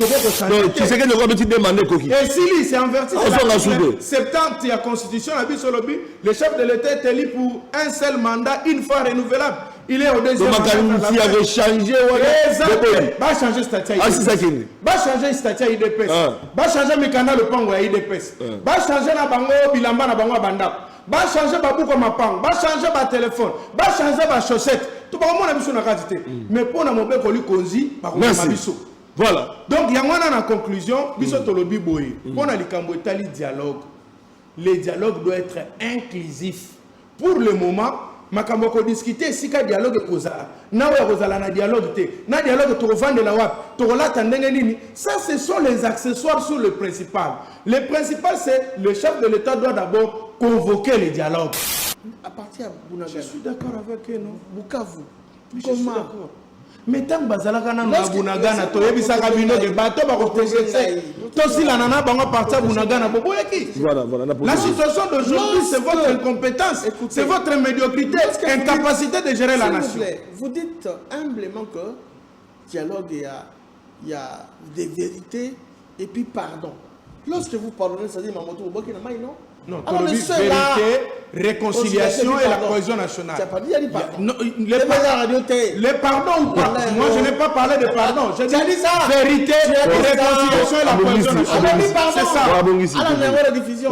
Donc, tu sais que nous avons demandé Koki. Et si c'est en vertu de l'article 70 de la Constitution, le chef de l'État est élu pour un seul mandat, une fois renouvelable. Il est au deuxième mandat. Donc, il avait changé. Va changer le statut. Va changer le statut IDPS. Va changer le canal de Pango à IDPS. Va changer la bango, bilamba na bango banda. Va changer babouko mapang. Va changer ba téléphone. Va changer ba chaussette. Tout le monde a besoin de quantité. Mais pour la mobile qu'on lui conduit, merci. Voilà. Donc, il y a une conclusion. Pour le dialogue, le dialogue doit être inclusif. Pour le moment, makambo ko discuter si ka dialogue kozala na wa kozala na dialogue te na dialogue to vendre la wap to lata ndenge nini. Ça, ce sont les accessoires sur le principal. Le principal, c'est le chef de l'État doit d'abord convoquer le dialogue. À partir de Bunagana. Je suis d'accord avec eux, non? Bukavu. Comment? Mais tant que bazalaka na Bunagana to yebisaka bino de bateau ba ko progresser. To si la nana bango partir Bunagana bobo yaki. Voilà. La situation d'aujourd'hui, c'est votre incompétence, c'est votre médiocrité, incapacité de gérer la nation. Vous dites humblement que dialogue, il y a des vérités et puis pardon. Lorsque vous pardonnez, ça dit Mamoto Boboki na non? Non, vérité, réconciliation et la cohésion nationale. Tu n'as pas dit pardon. Les pardons ou pas? Moi, je n'ai pas parlé de pardon. J'ai dit ça. Vérité, réconciliation et la cohésion nationale. C'est ça. Alors, on a la diffusion.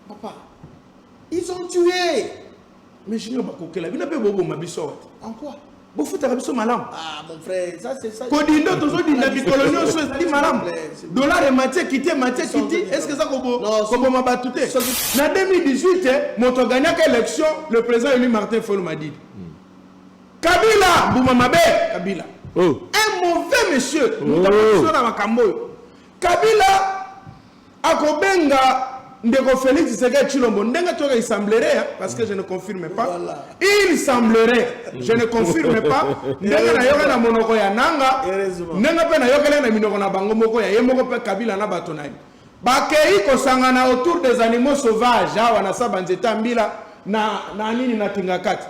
Papa, ils ont tué. Mais je n'ai pas compris. En quoi? Vous faites un malam. Ah, mon frère, ça c'est ça. Codindo, toujours dit la bicolonion, c'est malam. Dollar et matière quitté, est-ce que ça comme m'a battu? En 2018, mon gagné l'élection, le président élu Martin Fayulu m'a dit Kabila, Boumamabe, Kabila. Un mauvais monsieur. Kabila, Akobenga. Ndeko Félix Tshisekedi Tshilombo ndenga toka il semblerait parce que je ne confirme pas. Voilà. Il semblerait, je ne confirme pas. Ndenga na yoka na monoko ya nanga. Ndenga pe na yoka na minoko na bango moko ya yemoko pe Kabila na bato na. Bakei ko sangana autour des animaux sauvages awa na sabanzeta mbila na nini na tingakati.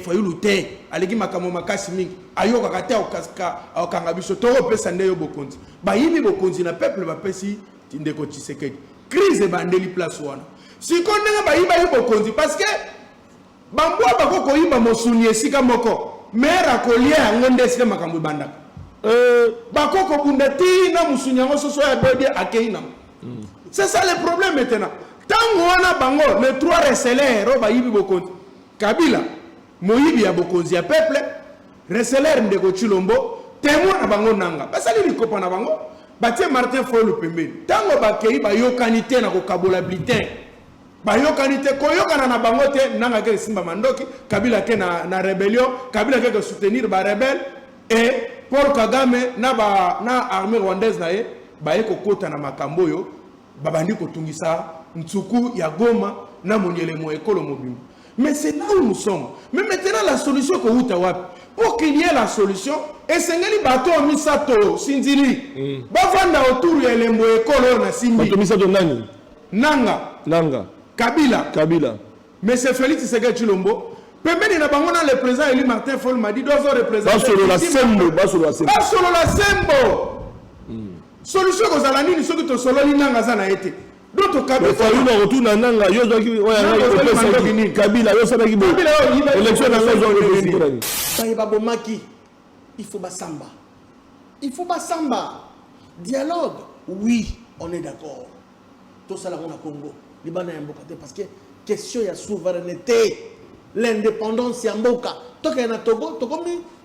Fayulu te aliki makamo makasi mingi ayoka kata okaska okanga biso to pesa ndeyo bokonzi. Ba yibi bokonzi na peuple ba pesi Ndeko Tshisekedi. Crise bandeli place wana. Si kondenga ba yiba yibo konzi parce que bambwa bakoko yiba mosuni esika moko. Mera kolia ngonde esika makambo bandaka. Bakoko bundati na musuni yango soso ya bodi akeina. C'est ça le problème maintenant. Tango wana bango les trois receleurs ba yibi bokonzi. Kabila moyibi ya bokonzi ya peuple, receleur Ndeko Tshilombo, témoin na bango nanga. Basali likopa na bango. Batie Martin Fayulu pembeni. Tango bakei ba yokanité na ko kabola bulletin. Ba yokanité ko yokana na bango te nanga ke Simba Mandoki, Kabila ke na rébellion, Kabila ke soutenir ba rebelle et Paul Kagame na armée rwandaise na ye ba yeko kota na makambo yo babandi ko tungisa ntsuku ya Goma na monyele mo ekolo mobimba. Mais c'est là où nous sommes. Mais maintenant la solution ko uta wapi? Pour qu'il y ait la solution, et Sengeli bateau misato Sinzili. Bavanda autour ya lembo ekolo na Simbi. Bateau misato nani? Nanga. Kabila. Mais c'est Félix Tshisekedi Tshilombo. Pembeni na bango na le président élu Martin Fayulu m'a dit dozo représenter. Basolo la sembo. Solution ko zala nini soki to solo ni nanga za na été. D'autres Kabila Fayulu retourne nanga yo zoki Kabila yo sabaki bo. Élection na zo Maki. Il faut Bassamba. Dialogue, oui, on est d'accord. Tout ça là on a Congo. Liban est Mboka parce que question il y a souveraineté, l'indépendance c'est Mboka. Toi qu'il y a Togo,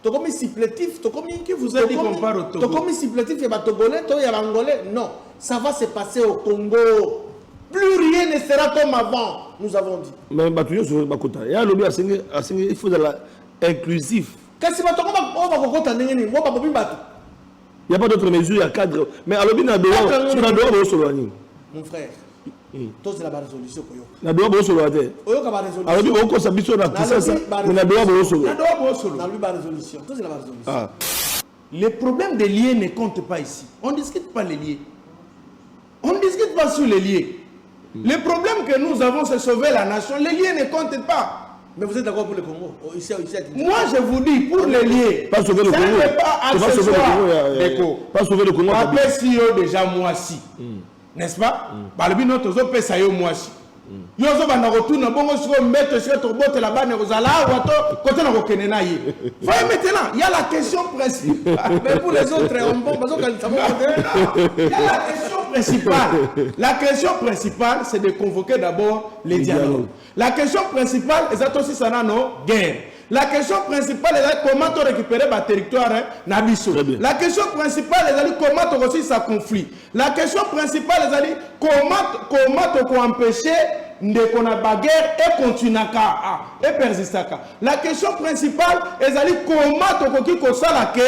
Togomi supplétif, Togomi qui vous a dit qu'on parle au Togo. Togomi supplétif il y a Togolais, toi il y a Angolais. Non, ça va se passer au Congo. Plus rien ne sera comme avant, nous avons dit. Mais Batuyo sur Bakota. Il y a lobby à Sengé, il faut de la inclusif. Qu'est-ce que tu vas faire? Il n'y a pas d'autres mesures à cadre. Mais à l'objet, mon frère, toi c'est la résolution. Les problèmes des liens ne comptent pas ici. On ne discute pas les liens. On ne discute pas sur les liens. Le problème que nous avons, c'est sauver la nation. Les liens ne comptent pas. Mais vous êtes d'accord pour le Congo? Ici, moi, je vous dis, pour les lier, pas sauver le Congo. Ça n'est pas accessoire. Pas sauver le Congo. Après, si déjà moi si. N'est-ce pas? Balobi notre zo pesa yo moi si. Yo zo bana retourna bongo sur mettre sur to botte là-bas ne rozala wato côté na kokene na ye. Voyez maintenant, il y a la question principale. Mais pour les autres on bon parce que il y a la question principale. La question principale c'est de convoquer d'abord les dialogues. La question principale c'est aussi ça non guerre. La question principale est comment tu récupérer le territoire Nabiso. La question principale est comment tu réussis ce conflit. La question principale est comment tu empêcher de qu'on a bagarre et continuer et persister. La question principale est comment tu réussis ça que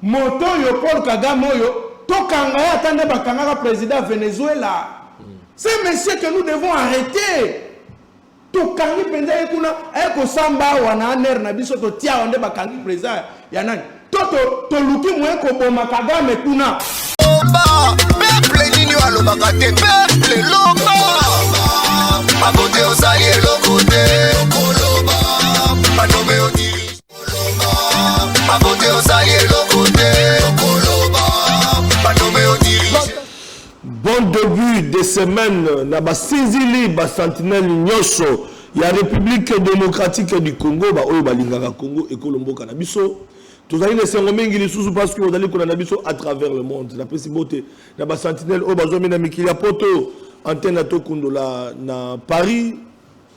moto yo Paul Kagame yo to kanga attendre bakanga président Venezuela. C'est monsieur que nous devons arrêter. To kangi penza ekuna eko samba wana ner na biso to tia onde bakangi président ya nani to luki mweko boma Kagame kuna oba peuple nini alobaka te peuple loba abote osali elokote koloba banobe oti koloba abote osali elokote koloba banobe oti. Bon début de semaine, na ba Sinzili ba sentinelle nyonso ya République démocratique du Congo ba oyo balingaka Congo et Kolomboka na biso. Tozali les sengomengi lisusu parce que ozali kona na biso à travers le monde. La possibilité na ba sentinelle oyo bazomi na mikili ya poto antenne to kundola na Paris,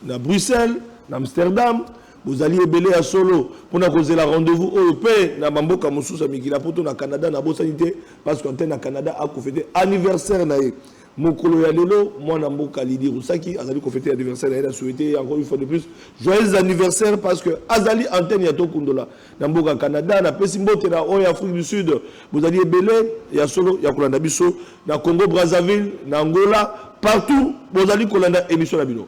na Bruxelles, na Amsterdam. Vous allez ebele à solo pour na causer la rendez-vous européen na mamboka mosusu mikila poto na Canada na bosanité parce qu'antenne na Canada a fêté anniversaire na ye mokolo ya lelo mwana mboka Lidi Rusaki azali ko fêter anniversaire na souhaiter encore une fois de plus joyeux anniversaire parce que azali antenne ya to kundola na mboka Canada na pesi mbote na oya Afrique du Sud vous allez ebele ya solo ya kolanda biso na Congo Brazzaville na Angola partout vous allez kolanda émission na bino.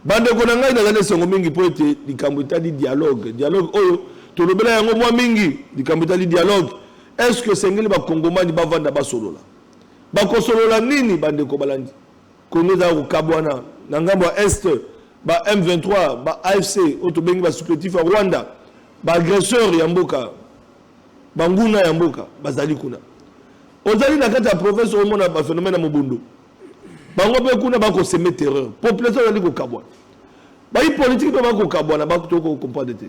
Bande konanga ina sengo mingi po ete likambo etali dialogue oyo tolobela yango mwa mingi likambo etali dialogue est-ce que sengeli ba kongomani bavanda basolola bakosolola nini bande ko balandi Congo za ukabwana na ngambo ya est ba M23 ba AFC otobengi ba supplétif ya Rwanda ba agresseur ya mboka banguna ya mboka bazali kuna ozali na kati ya province au mona ba phénomène mobundo bango pe kuna bako semer terreur population yali ko kabwana ba politique pe bako kabwana bako to ko comprendre te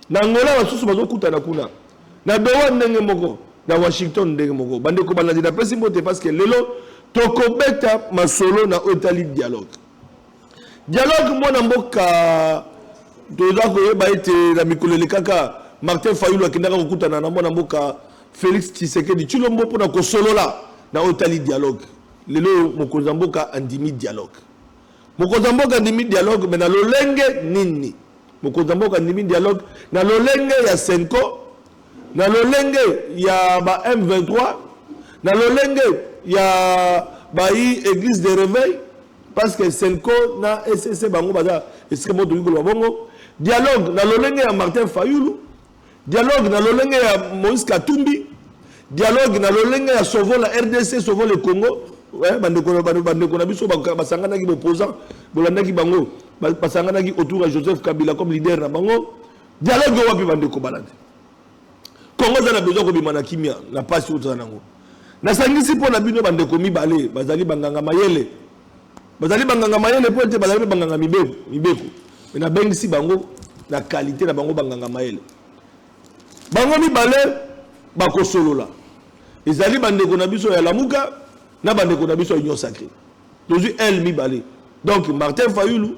na ngola basusu bazo kutana kuna na dowa ndenge moko na Washington ndenge moko bande ko balandi na pesi mbote parce que lelo toko beta masolo na otali dialogue mona mboka toza ko yeba ete na mikolele kaka Martin Fayulu akindaka ko kutana na mona mboka Félix Tshisekedi Tshilombo pona ko solola na otali dialogue. Lelo mokozamboka andimi dialogue. Mokozamboka andimi dialogue mais na lolenge nini? Mokozamboka andimi dialogue na lolenge ya Senko, na lolenge ya ba M23, na lolenge ya ba église de réveil parce que Senko na SSC bango baza esike moto ngolo bongo. Dialogue na lolenge ya Martin Fayulu, dialogue na lolenge ya Moïse Katumbi, dialogue na lolenge ya sauver la RDC, sauver le Congo. Ouais, bandeko na biso basangana ki opposant bolanda ki bango basangana ki autour de Joseph Kabila comme leader na bango dialogue wapi bandeko balande Congo za na besoin ko bimana kimia na pasi otra nango na sangisi po na bino bandeko mibale bazali banganga mayele po te bazali banganga mibeko na bengisi bango na qualité na bango banganga mayele bango mibale bakosolola ezali bandeko na biso ya lamuka na bande ko na biso union sacrée tozu elle mi balé donc Martin Fayulu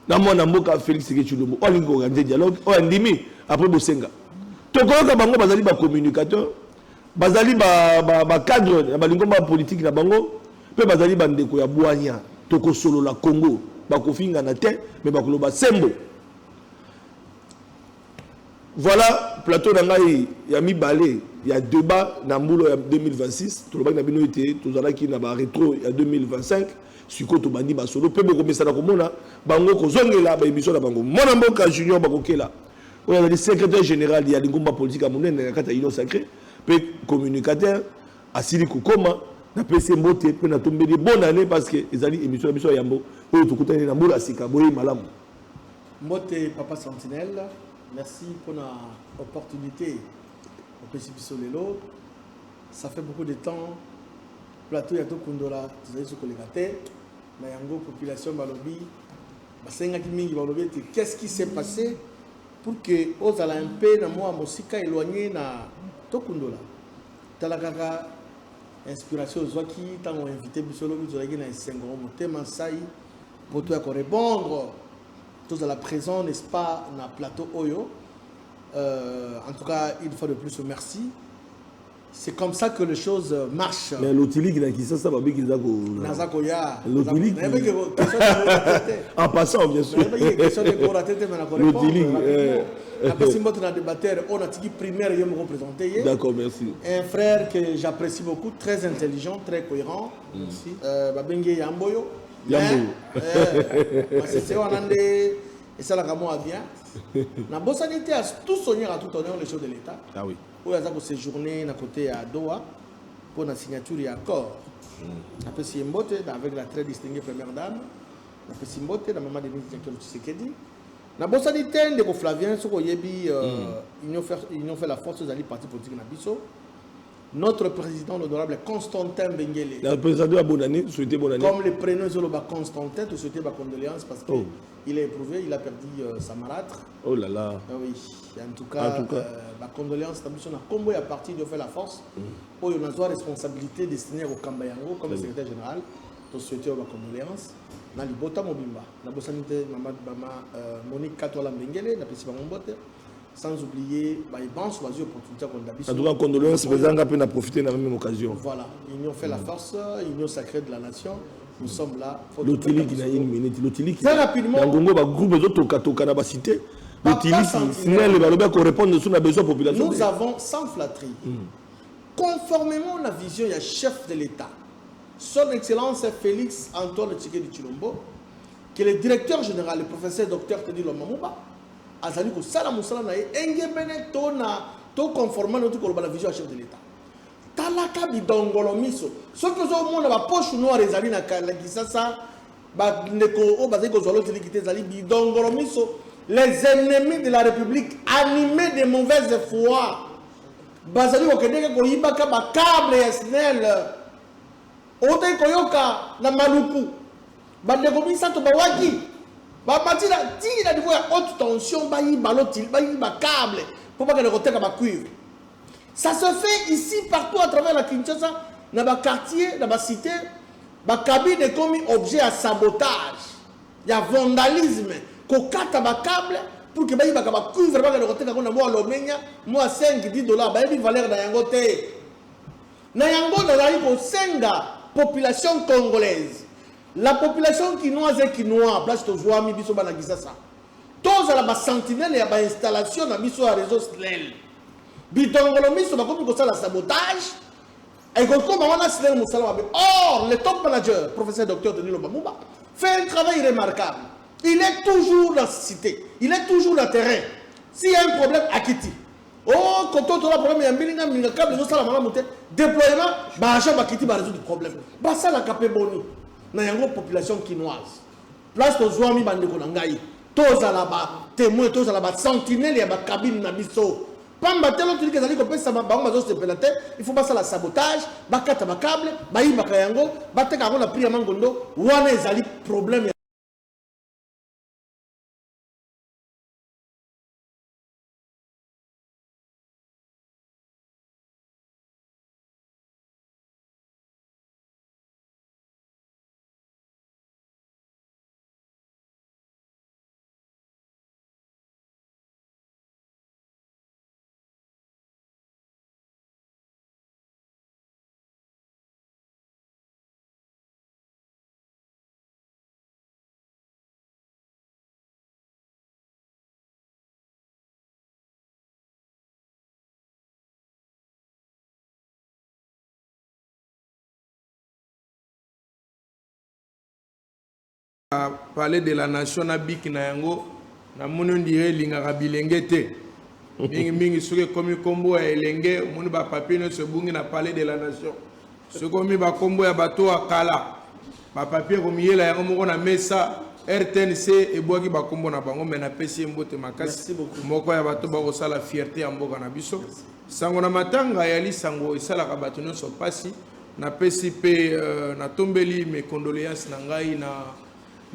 na mona mboka Félix Tshilombo on lingo organiser dialogue on ndimi après bosenga to ko ka bango bazali ba communicateur bazali ba cadre ba lingo ba politique na bango pe bazali bande ko ya bwanya to ko solo la Congo ba ko finga na te mais ba ko loba sembo. Voilà, plateau d'Angaï, il y a mis balé, il y a débat dans le 2026, tout le monde a bien été, tout le monde qui n'a pas rétro, il y a 2025, Suko to bandi basolo, peu beaucoup message comme on a, bango ko zonge là, émission la bango, mon amboka junior bakoke là, on a le secrétaire général, il y a des combats politiques à mon dans la carte union sacrée, peu communicateur, asili kokoma, na pese mbote, peu na tomber des bonnes années parce que les amis émission la mission yambo, on to kutani na mura sika boye malamu. Mbote Papa Sentinelle, merci pour l'opportunité au Pécipiso Lelo. Ça fait beaucoup de temps. Plateau Yato Kundola, tu sais ce que les gâtés. Mais yango population Balobi, qu'est-ce qui s'est passé pour que aux Alampé, na moi Mosika éloigné na Tokundola. Talakaka inspiration aux qui tant invité Bissolo Bizolagi na Sengo Motema Sai pour toi répondre. Tous à la présence, n'est-ce pas, dans le plateau Oyo. En tout cas, une fois de plus, merci. C'est comme ça que les choses marchent. Mais l'Otili qui n'a qui ça va bien qu'il a Nazakoya. L'Otili en passant, bien sûr. L'Otili. Après, si on a débattu, on a dit primaire, il me représenté. D'accord, merci. Un frère que j'apprécie beaucoup, très intelligent, très cohérent. Merci. Babenge Yamboyo. C'est on a et ça la gamme à bien. La bonne sanité a tout soigné à tout honneur les choses de l'État. Ah oui. Où il y a séjourné à côté à Doha pour la signature et accord. Après Simbote avec la très distinguée première dame. Après Simbote la maman de Nicolas Tshisekedi. La bonne sanité de Flavien sur Oyebi ils ont fait la force des partis politiques na biso. Notre président, l'honorable Constantin Benguele. Le président de la bonne année, souhaitez bonne année. Comme le prénom Zoloba Constantin, tu souhaitais ma condoléance parce qu'il a éprouvé, il a perdu sa marâtre. Oh là là. Ah oui, en tout cas, ma condoléance, on a combo à partir de faire la force. Où il y a une responsabilité destinée au Kambayango comme le secrétaire général. Tu souhaitais ma condoléance. Dans le Bota Mobimba, la Bossanité, Monique Katola Benguele, la principale Mombote. Sans oublier, ils pensent aux opportunités qu'on a besoin. En tout cas, condoléances, mais on a pu en profiter dans la même occasion. Voilà, ils ont fait la force, l'union sacrée de la nation. Nous sommes là. L'Otili qui a une minute. L'Otili qui très rapidement. Dans le groupe de Toka na cité. L'Otili qui le Baloba qui répond sur la besoin de la population. Nous avons sans flatterie, conformément à la vision du chef de l'État, son Excellence Félix Antoine Tshisekedi Tshilombo, qui est le directeur général, le professeur Dr Teddy Lomamouba. Azali ko sala musala na engebene to conformer notre la vision chef de l'État. Talaka bidongolo miso. Ce que zo mona ba poche noire ezali na kala kisasa ba ndeko o bazali ko zolo tilikite ezali bidongolo miso. Les ennemis de la République animés de mauvaise foi. Bazali ko kedeka ko yibaka ba câble SNEL. Ote koyoka na maluku. Ba ndeko bisato ba waki. Si la niveau haute tension, il y a câble pour pas que le retard va cuivre. Ça se fait ici, partout à travers la Kinshasa, dans les quartiers, dans les cités, les cabines sont commis objet à sabotage. Il y a vandalisme. Qu'on carte à câble pour que le retard va cuivre, pas que le retard va moi l'Omenia, moi $5-10, il y a valeur d'Ayangote. Nayango, il y a population congolaise. La population quinoise et quinoise, place de Zouami, biso banagisa. Tous à la sentinelle et à l'installation dans biso à réseau SNEL. Bidongolo miso bakomi ko sala sabotage. Et comme on a SNEL musala. Or, le top manager, professeur docteur Denis Lomamouba, fait un travail remarquable. Il est toujours dans la cité. Il est toujours dans le terrain. S'il y a un problème, à Kiti. Oh, quand on a un problème, il y a un million de câbles, déploiement, bah, à Kiti va résoudre le problème. Bah, ça, la capé boni. Na yango population quinoise place to zwami bandeko na ngai toza la ba témoin toza la ba sentinelle ya ba cabine na biso pamba telo tuli kezali ko pesa ba bango bazo se pelate il faut pas ça la sabotage ba kata ba câble ba yiba ka yango ba teka ko na prix ya mangondo wana ezali problème. Parler de la nation na biki na yango na moni ndire lingaka bilenge te mingi soki komi kombo ya elenge moni ba papier no se bungi na parler de la nation soki komi ba kombo ya bato akala ba papier komi yela yango moko na mesa RTNC et boaki bakombo na bango mais na pesi mbote makasi. Merci beaucoup. Moko ya bato ba la fierté ya mboka na biso. Sango na matanga ya li sango esala ka bato nyonso pasi na pesi pe na tombeli mes condoléances na ngai na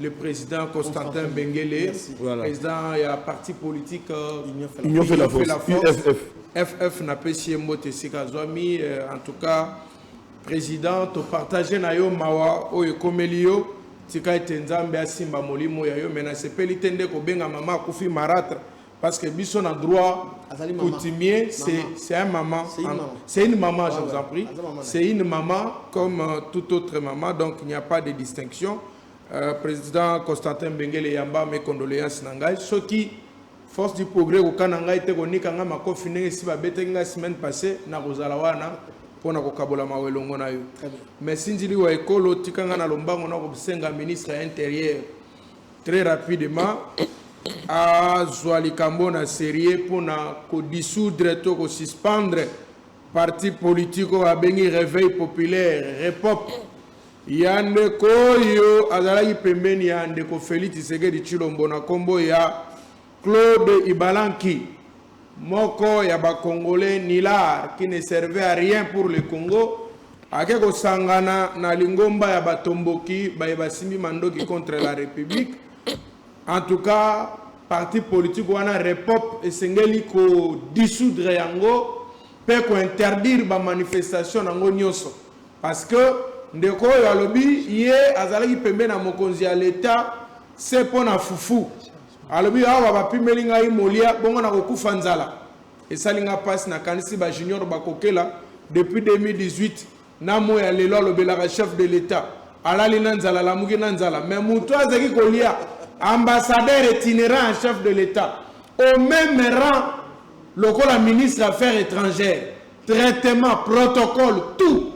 le président Constantin Bengele, voilà. président et parti politique Union fait la force. FF na pesi mbote sika zwami en tout cas président to partager na yo mawa o ekomelio tika etenzambe asimba molimo ya yo mena sepeli tende ko benga mama kufi maratra parce que biso na droit coutumier c'est un maman, c'est une maman, je vous en prie, c'est une maman comme toute autre maman, donc il n'y a pas de distinction. Président Constantin Bengele Yamba, mes condoléances nangai ce qui force du progrès au Kananga était konika nga makofi si ba betenga semaine passée na rozalawana pona ko kabola mawelongo na yo mais sinjili wa ekolo tikanga na lombango na ko senga ministre intérieur très rapidement à Zwali Kambo na sérieux pour na ko dissoudre to ko suspendre parti politique a bengi réveil populaire repop yande koyo azalaki pembeni ya ndeko Félix Tshisekedi Tshilombo na kombo ya Claude Ibalanki moko ya ba Congolais Nilar qui ne servait à rien pour le Congo ake ko sangana na lingomba ya batomboki ba basimbi mandoki contre la République. En tout cas, parti politique wana repop esengeli ko dissoudre yango pe ko interdire ba manifestation nango nyonso parce que ndeko ya lobi ye azalaki pembe na mokonzi ya l'État c'est pona fufu alobi awa ba pimeli ngai molia bongo na kokufa nzala esalinga passe na kanisi ba junior bakokela depuis 2018 na mo ya lelo alobelaka chef de l'État alali na nzala la muki na nzala mais muto azaki kolia ambassadeur itinérant en chef de l'État au même rang lokola ministre affaires étrangères traitement protocole tout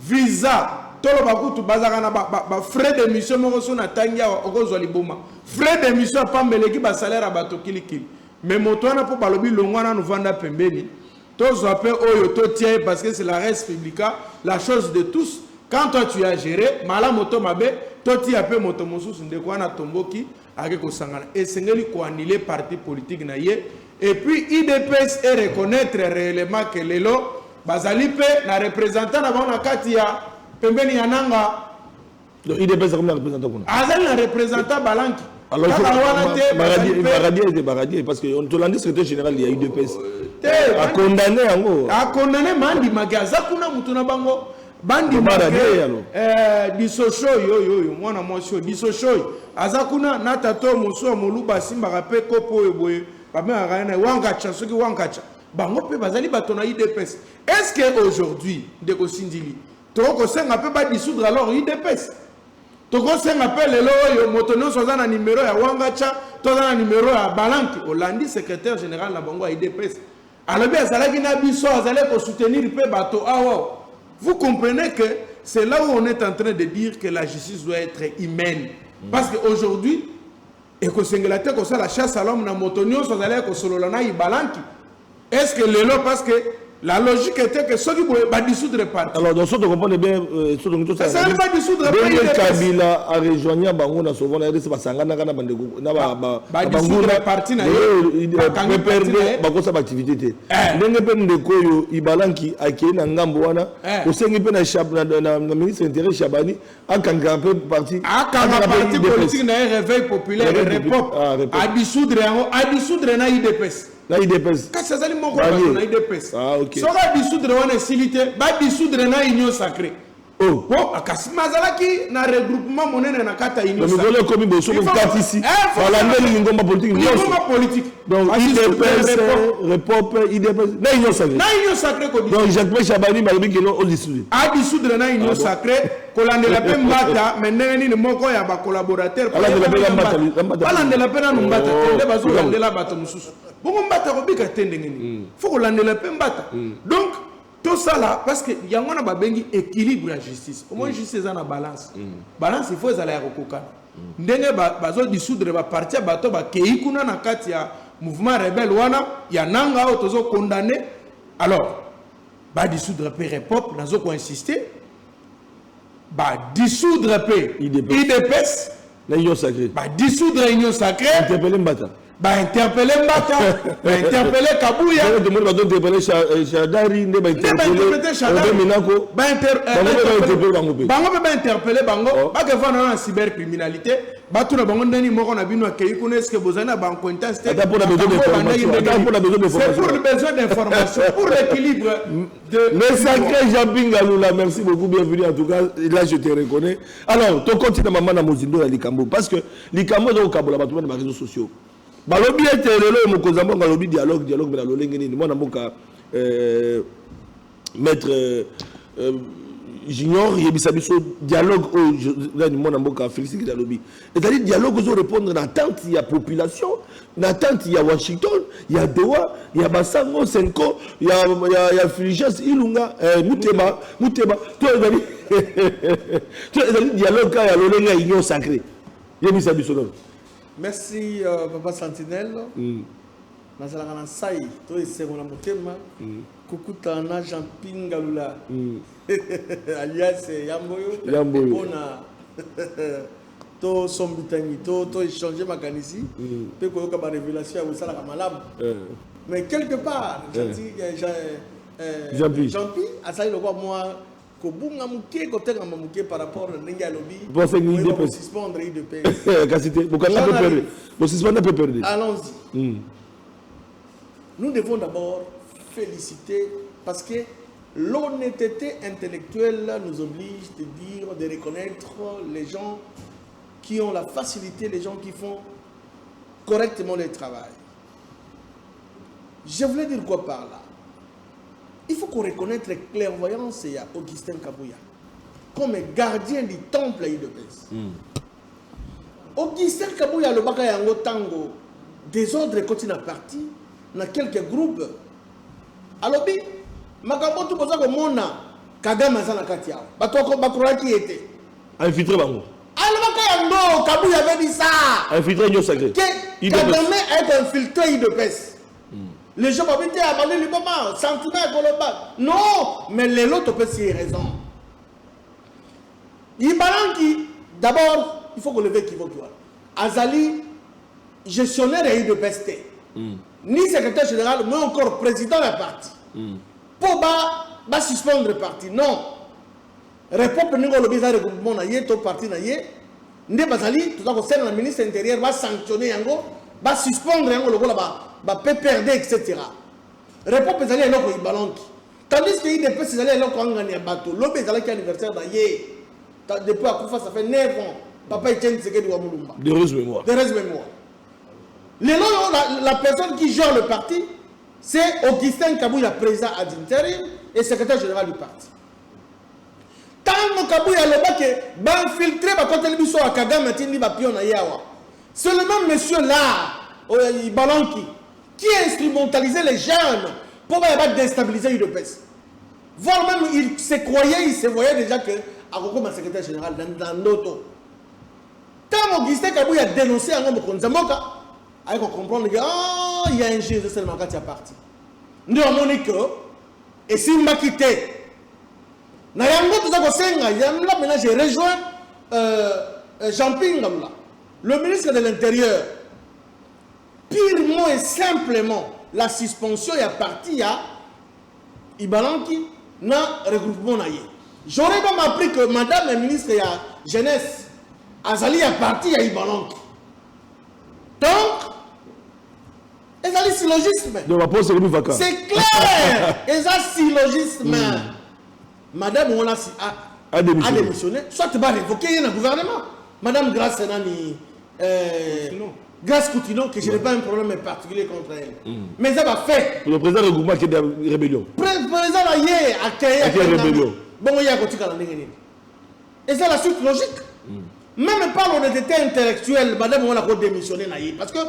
visa tolo bakutu bazaka na ba frais de mission moko so na tangia okozwa liboma frais de mission pambeleki ba salaire à bato kilikili mais moto wana po balobi longwana no vanda pembeni tozwa pe oyo to tie parce que c'est la res publica la chose de tous quand toi tu as géré mala moto mabe to tie pe moto mosusu ndeko wana tomboki ake ko sangana esengeli ko annuler parti politique na ye et puis IDPS et reconnaître réellement que lelo bazali pe na représentant na bana kati ya pembeni ya nanga donc IDPS comme représentant kuna azali na représentant balanki alors Baradier parce que on te l'a dit secrétaire général il y a IDPS a condamné mandi magaza kuna mutu na bango bandi Baradier disoshoy yo mwana mwasho disoshoy azakuna na tato moso moluba simba rape kopo eboye bameka na wangacha soki wangacha bango pe bazali bato na IDPS est-ce que aujourd'hui ndeko sindili toko senga pe ba dissoudre alors IDPS toko senga pe lelo yo moto nyonso za na numéro ya wangacha to za na numéro ya balanki olandi secrétaire général na bango ya IDPS alobi azalaki na biso azali ko soutenir pe bato awa. Vous comprenez que c'est là où on est en train de dire que la justice doit être humaine parce qu'aujourd'hui et que Sengelate ko la chasse à l'homme na moto nyonso azali ko solola na ibalanki. Est-ce que lelo parce que la logique était que ceux qui vont dissoudre parti. Alors, donc, si vous comprenez bien, ça ne va dissoudre pas. Kabila a rejoint Bango dans souvent la RDC, Basangana, dissoudre parti, Bango sa activité. Ndenge pe ndeko yo Ibalanki akena ngambo wana, osengi pe na ministre intérieur Chabani, akanga pe parti. Akanga parti politique na réveil populaire repop a dissoudre na IDPS. Na IDPS. Kasi azali moko na IDPS. Ah OK. Soka dissoudre wana silité, ba dissoudre na union sacrée. Oh. Bon, akasi mazalaki na regroupement monene na kata union sacrée. Mais vous avez commis bosso comme carte ici. Voilà ndeli ngomba politique. Ngomba politique. Donc IDPS repop IDPS na union sacrée. Na union sacrée ko donc Jacques Chabani malobi que on dissoudre. A dissoudre na union sacrée kolandela pe mbata mais nini moko ya ba collaborateur balandela pe na mbata tende bazo landela bato mususu. Bongo mbata ko bika tende ngeni. Faut kolandela pe mbata. Donc tout ça là parce que yangona ba bengi équilibre la justice. Au moins justice na balance. Balance il faut ezala ya kokoka. Ndenge bazo dissoudre ba parti bato ba kei kuna na kati ya mouvement rebelle wana ya nanga o tozo condamner. Alors ba dissoudre pe repop nazo ko insister. Ba dissoudre pe IDPS L'union sacrée. Bah, dissoudre l'union sacrée. Interpeller Mbata. Bah, interpeller Mbata. Bah, interpeller Kabouya. Tout le monde va interpeller Chadari. Bah, interpeller Chadari. Bah, interpeller Bango. Bah, que va dans la cybercriminalité. Bah, tout le monde a dit, moi, on a vu nous accueillir. Est-ce que vous avez un contexte? C'est pour le besoin d'information. Pour l'équilibre de. Le sacré Jean-Pierre Galoula, merci beaucoup, bienvenue en tout cas. Là, je te reconnais. Alors, tu continues maman à Mozindo à Likambo. Parce que Likambo est au Cabo, là, dans les réseaux sociaux. Balobi est le Mokozambo, Balobi dialogue, mais la Lolengeni. Moi, je maître Junior, Yebisabiso, dialogue au Félix Gidalobi. C'est-à-dire, dialogue aux répondre dans l'attente, il y a population, dans l'attente, il y a Washington, il y a Doha, il y a Bassango, Senko, il y a Filigas, Ilunga, Mouteba. Toi, il y a dialogue, il y a l'Olenga, Union sacrée. Yebisabiso. Merci, Papa Sentinelle. Nazalaka na sai to esengo na motema kukuta na Jean-Pierre Galoula alias Yamboyo pona to sombitangi to échanger makanisi pe ko yoka ba révélation ya sala ka malamu mais quelque part Jean-Pierre asali lokwa moi kobunga muke kotenga mamuke par rapport à ndenge alobi pour suspendre IDPS kasite bokana peut perdre bo suspendre peut perdre. Allons-y. Nous devons d'abord féliciter parce que l'honnêteté intellectuelle nous oblige de dire, de reconnaître les gens qui ont la facilité, les gens qui font correctement leur travail. Je voulais dire quoi par là? Il faut qu'on reconnaisse la clairvoyance et Augustin Kabouya comme gardien du temple à IDPS. Augustin Kabouya, le bakayango tango, désordre continue à partir. Dans quelques groupes. Alors, Makambo tout ça comme mona Kagame ça na katia. Batoko bakura qui était. Infiltré bango. Alors Kabouya avait dit ça. Infiltré Union sacrée. Kagame est infiltré IDPS. Les gens vont dire à le moment sentiment global. Non, mais les autres peuvent y raison. Ibaranki d'abord, il faut qu'on le veuille qui vaut quoi. Azali gestionnaire de IDPS. Ni secrétaire général, mais encore président de la partie. Pour suspendre le parti. Non. Réponse pour nous, le bizarre regroupement, tout parti, ne bazali, tout ça, le ministre intérieur va sanctionner, va suspendre, va perdre, etc. Réponse pour les gens qui balance. Tandis que IDP, c'est les gens qui ont gagné un bateau. L'homme est allé à l'anniversaire d'ailleurs. Depuis à Koufa, ça fait 9 ans. Papa est un secret de Wamulumba. De heureuse mémoire. La personne qui gère le parti, c'est Augustin Kabouya, président ad interim et secrétaire général du parti. Tant que Kabouya le bac infiltré quand il est à Kagame, c'est le même monsieur là, Balanki, qui a instrumentalisé les jeunes pour déstabiliser l'UDPS. Voire même il se voyait déjà que Akoko est secrétaire général dans l'auto. Tant Augustin Kabouya a dénoncé un homme comme Zamoka, il faut comprendre qu'il y a un jeu de seulement quand il y a parti. Nous avons dit que, et si je m'a quitté, maintenant j'ai rejoint Jean-Pierre Galoula, le ministre de l'Intérieur. Purement et simplement, la suspension est partie à Ibalanki dans le regroupement. J'aurais même appris que madame la ministre de la Jeunesse, Azali est partie à Ibalanki. Donc, c'est un syllogisme. C'est clair. C'est un syllogisme. Madame a démissionné. Soit tu vas révoquer le gouvernement. Madame Grace Nani, Grace Coutineau, que je n'ai pas un problème particulier contre elle. Mais ça va faire. Le président du gouvernement qui est de rébellion. Le président a créé une rébellion. Bon, il y a un et c'est la suite logique. Même pas l'honnêteté intellectuelle, madame, on a démissionné. Parce que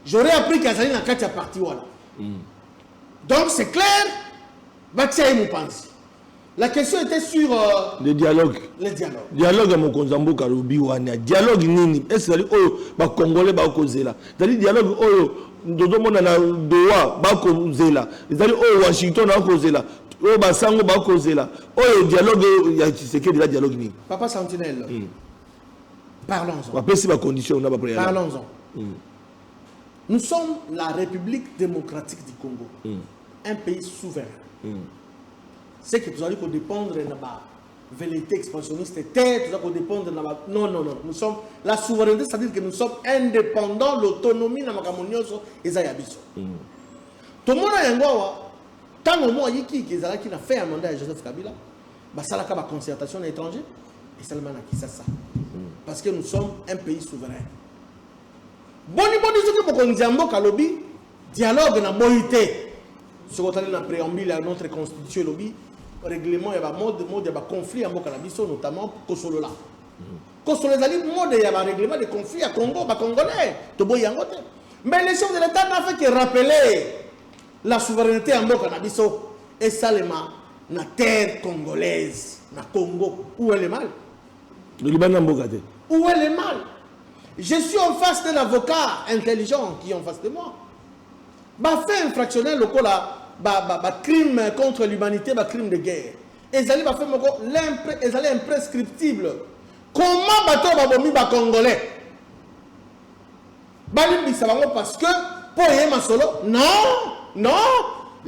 j'aurais appris qu'Azali n'a qu'à partir. Donc c'est clair, la question était sur le dialogue. Le dialogue. Dialogue à mon Konzambo Karubiwania. Dialogue nini. Est-ce que les Congolais va causer là? C'est-à-dire dialogue Dodo Mona Doha va causer là. C'est-à-dire Washington va causer là. Basango va causer là. Dialogue, il y a ce qui est dialogue nini. Papa Sentinelle. Parlons-en. Parlons-en. Nous sommes la République démocratique du Congo, un pays souverain. C'est que nous allons dépendre de la velléité expansionniste, nous allons dépendre de la... Non. Nous sommes la souveraineté, c'est-à-dire que nous sommes indépendants, l'autonomie, dans la Camonioso et Zayabiso. Tout le monde a un goût, tant au moins, qui a fait un mandat à Joseph Kabila, ça a la concertation étrangère, et seulement qui ça. Parce que nous sommes un pays souverain. Boni ce que nous disons que lobby dialogue na moïté. Ce qu'on a dans préambule à notre constitution lobby règlement il y a mode il y a conflit en Canabiso notamment Kosolola. Kosolola mode il y a règlement de conflit à Congo congolais to boyangote. Mais les chefs de l'État n'a fait que rappeler la souveraineté en Canabiso et seulement na terre congolaise na Congo où est le mal. Le Liban n'a pas. Où est le mal? Je suis en face d'un avocat intelligent qui est en face de moi. Fait infractionnel le crime contre l'humanité, crime de guerre. Et ils allaient faire imprescriptible. Comment bateau babomi ba congolais? Parce que pour Yema Solo, non.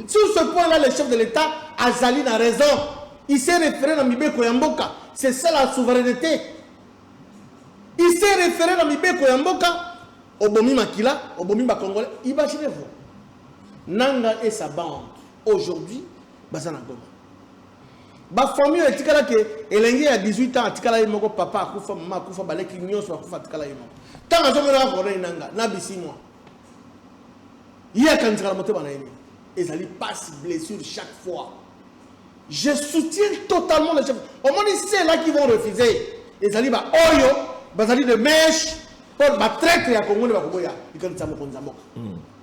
Sur ce point-là, le chef de l'État Azali a raison. Il s'est référé à Mibeko Yamboka. C'est ça la souveraineté. Il s'est référé à Mibeko Yamboka, Obomi Makila, Obomi Bakongolais. Imaginez-vous, Nanga et sa bande, aujourd'hui, Bazana Goma. Ma famille est tika que Elengi a 18 ans, tika la moko papa, akufa maman, akufa baleki nyonso, akufa tika la yemo. Tant que je me rends Nanga, nabi 6 mois. Il y a quand tika moté banaïmi. Et ça lui passe blessure chaque fois. Je soutiens totalement les chefs. Au moins, c'est là qu'ils vont refuser. Et ça lui va oyo. Bazali de mèche pour traître ya Congo ne bakoboya ikanisa mokonzamboka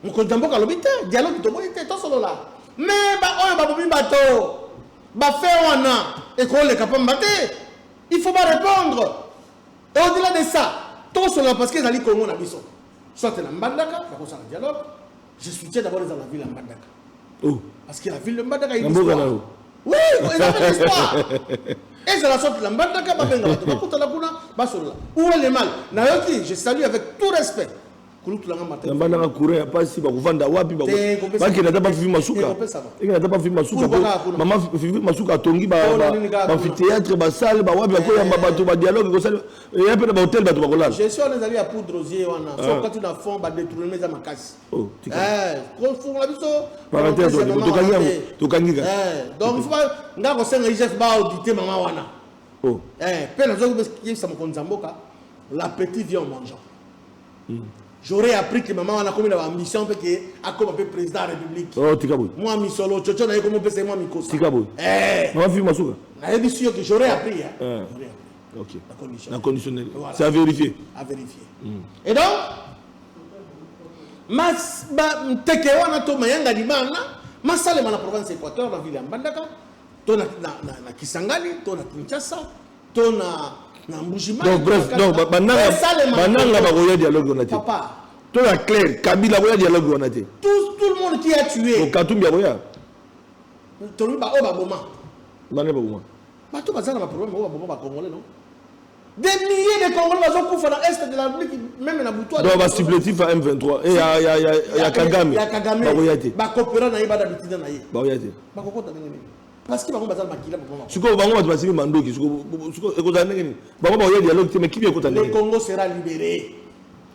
mokonzamboka lobite dialogue to bonite to solo là mais oyo babomi bato faire wana et qu'on les capable mater il faut pas répondre et au-delà de ça to solo parce que zali Congo na biso soit na Mbandaka pour ça dialogue je soutiens d'abord les la ville de Mbandaka parce que la ville de Mbandaka il oui, ils ont une histoire. Et c'est la sorte de la Mbandaka, où est le mal? Nayoki, je salue avec tout respect. Mbandaka courir pas si ba kuvanda wapi ba ki na tapa fifi masuka. Et na tapa fifi masuka. Maman fifi masuka tongi ba amphithéâtre ba salle ba wapi ko yamba bato ba dialogue ko salle. Et un peu ba hôtel bato ba kolala. Je suis allé à poudre rosier wana. So quand tu na fond ba détourner mes amakasi. Oh, ko fond la biso. Parenthèse to kangika. Donc il faut pas ngako senga chef ba auditer maman wana. Oh. Pe na zo ko ça mon Nzamboka. L'appétit vient en mangeant. J'aurais appris que maman a comme l'ambition que a comme président de la République. Oh, Tikaboy. Moi, mi solo, tchocho na comme c'est moi mi kosa. Tikaboy. Maman fi masuka. Na yebi sûr que j'aurais appris OK. La conditionnelle. Voilà. C'est à vérifier. À vérifier. Et donc mas teke wana to mayanga dimana, masale na province Équateur la ville ya Mbandaka, to na Kisangani, to na Kinshasa, to na donc bref, donc bananga bakoya dialogue on a été. Papa. Tout est clair, Kabila koya dialogue on a été. Tout le monde qui a tué. Au Katumbi koya. Tout le monde ba boma. Bana ba boma. Ba to bazana ba problème ba boma ba congolais non. Des milliers de Congolais bazont kufa dans l'est de la République même na Butoa. Donc ba supplétif à M23 et il y a Kagame. Il y a Kagame. Ba koya été. Ba coopérer na yeba d'habitude na ye. Ba koya été. Ba kokota ngene. Parce que bango bazala makila boma. Suko bango batbasimi mandoki suko ekozana ngeni. Bango ba koya dialogue mais qui bien kota ngeni. Le Congo sera libéré.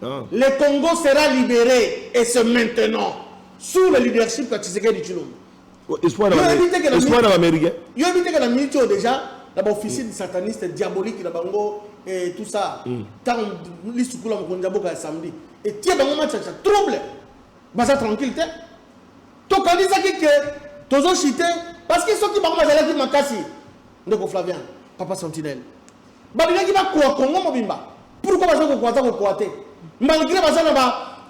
Le Congo sera libéré et c'est maintenant sous le leadership de Tshisekedi Tshilombo. Espoir américain. Il y a évité que la militaire déjà d'abord officier sataniste diabolique la bango et tout ça. Tant l'isukula mokonjamboka samedi et tie bango match trouble. Baza tranquillité. To kanisa que tozo chité parce qu'ils sont qui bango bazala qui makasi. Ndeko Flavien, papa Sentinelle. Babina qui va quoi Congo mobimba. Pourquoi baza ko kwate? Malgré bazana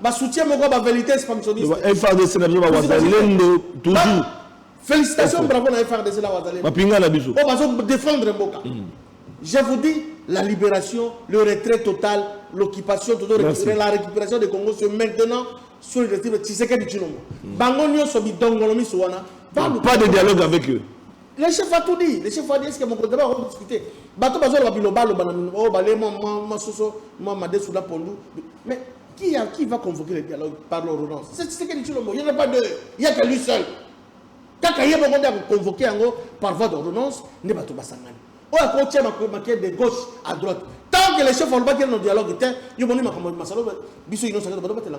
ba soutien moko ba vérité expansionniste. FRDC na ba wazalendo toujours. Félicitations, bravo na FRDC la wazalendo. Ba pinga na biso. On va défendre Mboka. Je vous dis la libération, le retrait total, l'occupation totale, la récupération des Congo c'est maintenant sur le territoire de Tshisekedi Tshilombo. Bango nyo so bidongolomi suwana. Pas de dialogue avec eux. Le chef a tout dit. Le chef a dit est-ce que mon côté va discuter. Bateau bazo le babilo balo banamino. Oh balé moi soso moi madé sous la pondu. Mais qui va convoquer le dialogue par l'ordonnance? C'est ce que dit Chilombo. Il n'y en a pas deux. Il n'y a que lui seul. Quand il y a convoqué par voie d'ordonnance, n'est pas tout basangani. Oh à côté maquette de gauche à droite. Tant que les chefs ont pas qu'il y a un dialogue, ils vont dire masalo biso innocent de bateau là.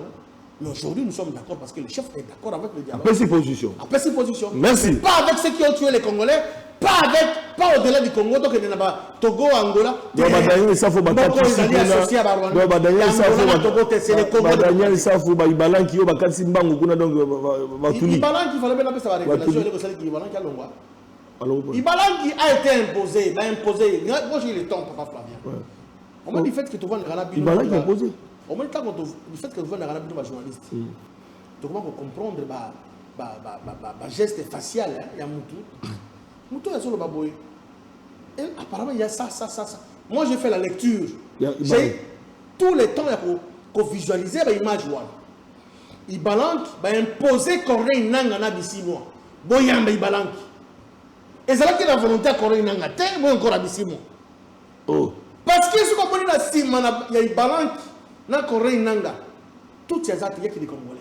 Mais aujourd'hui, nous sommes d'accord parce que le chef est d'accord avec le dialogue. Après ses positions. Après ses positions. Merci. Mais pas avec ceux qui ont tué les Congolais, pas au-delà du Congo, donc il y a Togo, Angola. Donc, Daniel, ça faut battre. associé à Rwanda. Donc, Daniel, ça faut Togo, c'est les Congolais. Daniel, ça faut Ibalan qui est au Bakatsi Mbangu, donc, Ibalan qui fallait bien appeler ça la révélation, il y a qui Ibalan qui a l'ongwa. Ibalan qui a été imposé, il a imposé. Moi, j'ai le temps, papa Flavien. On m'a dit fait que tu vois le Ibalan qui a imposé. Au moins, le fait que vous venez à la journaliste, tu commences à comprendre le geste facial. Il y a Moutou. Moutou, il y a sur le baboy. Apparemment, il y a ça. Moi, j'ai fait la lecture. J'ai tout le temps pour visualiser l'image. Il balance, il imposer Corée Nanga na bisimo. Boyamba il balance. Et c'est là que la volonté à Corée Nanga, t'es encore à bisimo. Parce que ce qu'on dit là, si il y a il balance. Na Corée Nanga, toutes ces activités qui sont congolais.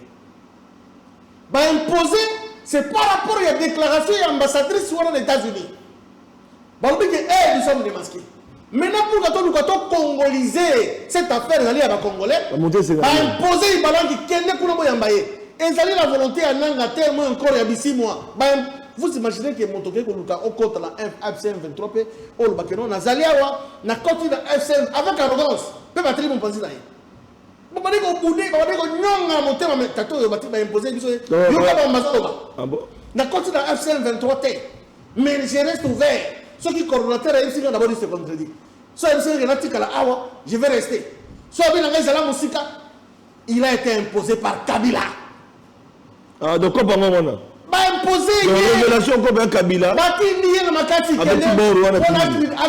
Bah imposer, c'est par rapport à la déclaration de l'ambassadrice sur les États-Unis. Bah on dit que nous sommes démasqués. Maintenant pour que nous congoliser cette affaire d'aller à Congolais, bah imposer les ballons qui kende pour nous yambaye. Et ça la volonté à Nanga tellement encore il y a 6 mois. Bah vous imaginez que mon toqué au contre la FCM 23 p, au Bakeno na Zaliawa, na côté de FCM avec arrogance. Peut battre mon pensée là. On dit qu'on boude, on dit qu'on nyonga monter ma tato yo bati ba imposer biso yo ka ba masoba. Ah bon. Na côté de FCM 23 t. Mais je reste ouvert. Ceux qui coordonnateurs ici ont d'abord dit ce contredit. Soit MC Renati Kala awa, je vais rester. Soit bien dans la musique, il a été imposé par Kabila. Ah donc comment on bah imposé la révélation comme Kabila bah qui lié ma carte on a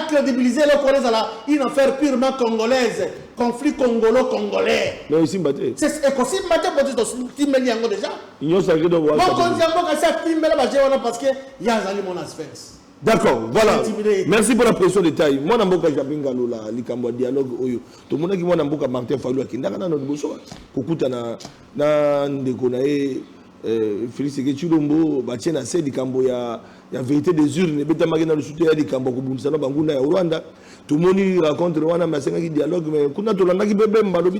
crédibilisé le Congolais à une affaire purement congolaise, conflit congolo-congolais. Mais ici batté c'est aussi batté pour dire que tu me déjà il y a donc bon quand il y a ça qui me là parce que il y a mon aspect. D'accord, voilà. Merci pour la pression de taille. Moi, je suis un dialogue. Tout le monde qui m'a dit Martin Fayulu qui n'a pas de Félix Chilombo, Batiena Sedi Dikambo, il y a vérité des urnes, Beta Magana le soutien de Dikambo, Bounsana Banguna et Rwanda. Tout le monde raconte Rwanda, mais c'est un dialogue. Mais quand on a dit Bemba, le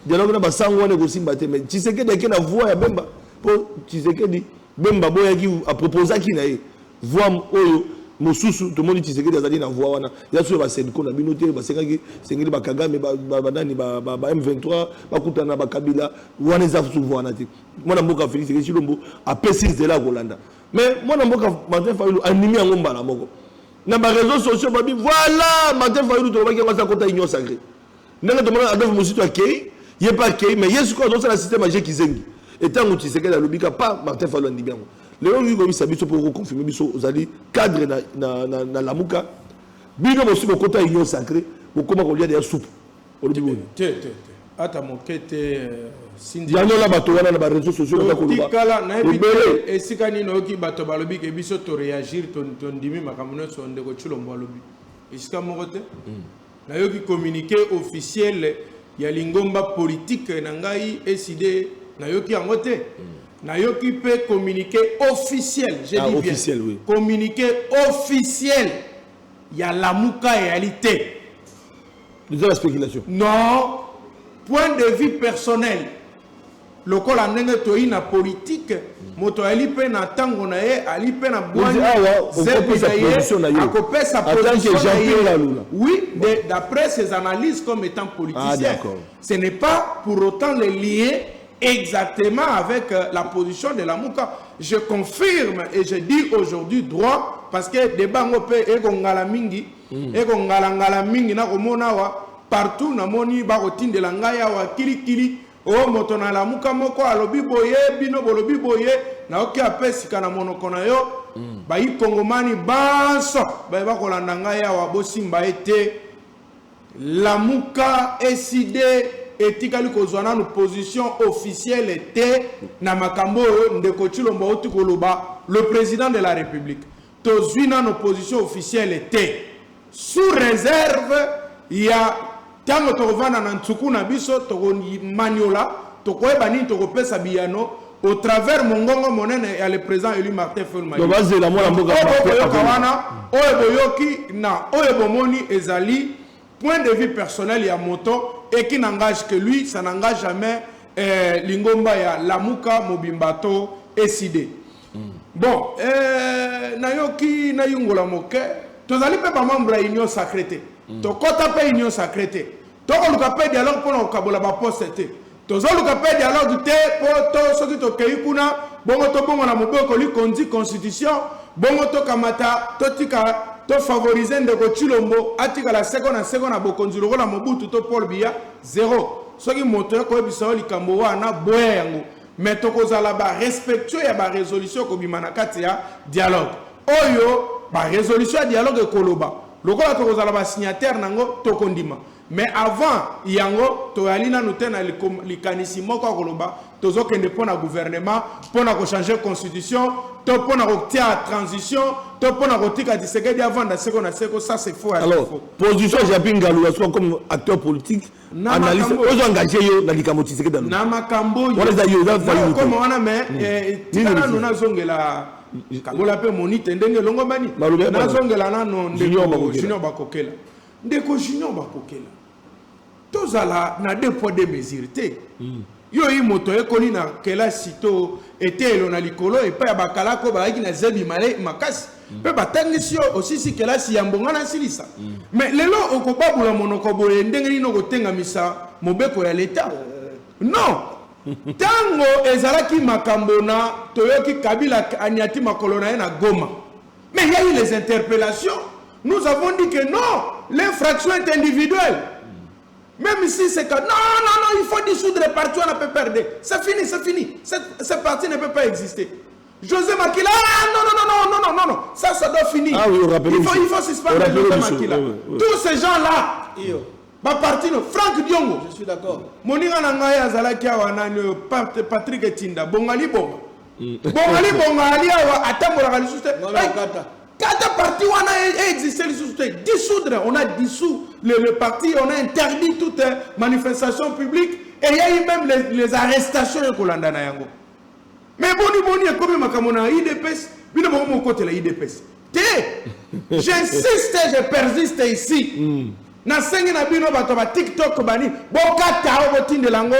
dialogue n'a pas sanguin négocié, mais tu sais qu'il y a une voix à Bemba. Tu sais que Bemba Boyaki a proposé qu'il ait voix Oyo. Mosusu tout le monde dit que des années na voix wana ya sur ba Senko na binoté ba sengaki sengeli ba Kagame ba M23 ba kutana ba Kabila wana za su voix na ti mwana mboka Félix Chilombo a précisé de la Rolanda mais mwana mboka Martin Fayulu animé en ngomba la moko na ba réseaux sociaux ba bi voilà Martin Fayulu to ba ki ngasa kota union sacrée nanga to mona Adolphe Moussito akei yé pas akei mais yesu ko dans le système magique kizengi et tant que tu sais que la lobika pas Martin Fayulu ndi bien les gens qui ont mis pour confirmer aux alliés cadre na la mouka bino aussi au côté union sacrée pour comment on lui a des soupe au début ata mokete sindi ya no la bato wana na ba réseaux sociaux na ko ba kala na ebite esikani no ki bato balobi ke biso to réagir ton dimi makamuno so ndeko Chilombo balobi esika mokote na yo ki communiqué officiel ya lingomba politique na ngai SID na yo ki angote Nayoki peut communiquer officiel, j'ai dit officiel, bien. Oui. Communiquer officiel. Il y a la mouka réalité. C'est la spéculation. Non. Point de vue personnel. Le col a n'engagé na politique. Moto ali pe na tango na ye, ali pe na boani. Sa position. Oui, d'après ses analyses comme étant politicien. Ce n'est pas pour autant les lier exactement avec la position de la Mouka. Je confirme et je dis aujourd'hui droit parce que des bangope et gongala mingi et gongala mingi na komonawa partout na moni ba routine de langaya wa kili o moto na la Mouka moko alobi boye bino bolobi boye na oki apesi kana monoko na yo ba yi kongomani banso ba kolanda ngaya wa bosimba ete la Mouka SID etikali kozwana une position officielle était na makambo ndeko Chilombo otikoloba le président de la République tozwi en opposition officielle était sous réserve il y a tango tokovanda na ntsuku na biso tokomaniola tokoyeba nini tokopesa biyano au travers mongongo monene ya le président élu Martin Fayulu Mayele wana oyo boyoki na oyo bomoni ezali point de vue personnel ya moto et qui n'engage que lui, ça n'engage jamais Lingomba ya Lamuka Mobimbato SID. Bon, nayoki na yungola moke, tozali pe ba membre ya union sacrée. To kota pe union sacrée. To ko luka pe dialogue pour na kabola ba poste. Tozo luka pe dialogue te po to soki to kei kuna bongo to bongo na moboko li kondi constitution, bongo to kamata to tika to favoriser ndeko Chilombo atika la seconde na bokonzi lokola Mobutu to Paul Biya zéro soki moto ko biso likambo wana boye yango mais to kozala ba respectueux ya ba résolution ko bimana kati ya dialogue oyo ba résolution ya dialogue ekoloba lokola to kozala ba signataire nango to kondima mais avant yango to alina nutena likanisi moko koloba tozo kende pona gouvernement pona ko changer constitution to pona ko tia transition to pona ko tika Tshisekedi avant da seko na seko ça c'est faux. Alors position Japin Ngalula soit comme acteur politique analyste aux engagés yo na likambo Tshisekedi na makambo yo comme on a mais tika na zongela kabola pe monite ndenge longo bani na zongela na no junior bakokela ndeko junior bakokela tozala na deux poids deux mesures te yo yi moto ekoli na kela sito etelo na likolo et pa bakala ko ba na zebi male makasi pe batangisi aussi si kela si yambonga na silisa mais lelo okobabula monoko boye ndenge ni noko tenga misa mobeko ya leta non tango ezalaki makambo na toyoki Kabila anyati makolo na na Goma mais il y a eu les interpellations nous avons dit que non l'infraction est individuelle. Même si c'est que non, il faut dissoudre les partis, on ne peut perdre. C'est fini. Ce parti ne peut pas exister. José Makila, non, ça doit finir. Ah oui, il faut suspendre José Makila. Tous ces gens-là, parti, Franck Diongo, je suis d'accord. Moninga Nangaya Zalakia, Patrick Etinda, Bongali Bonga. Bongali Bonga, Atambola, Kata parti on a existé dissoudre, on a dissous le parti, on a interdit toute manifestation publique et il y a eu même les arrestations de Kolanda na yango. Mais boni comme makamona IDPS, bino mo côté la IDPS. J'insiste, je persiste ici. Na sengi na bino bato ba TikTok bani, boka tao botinde lango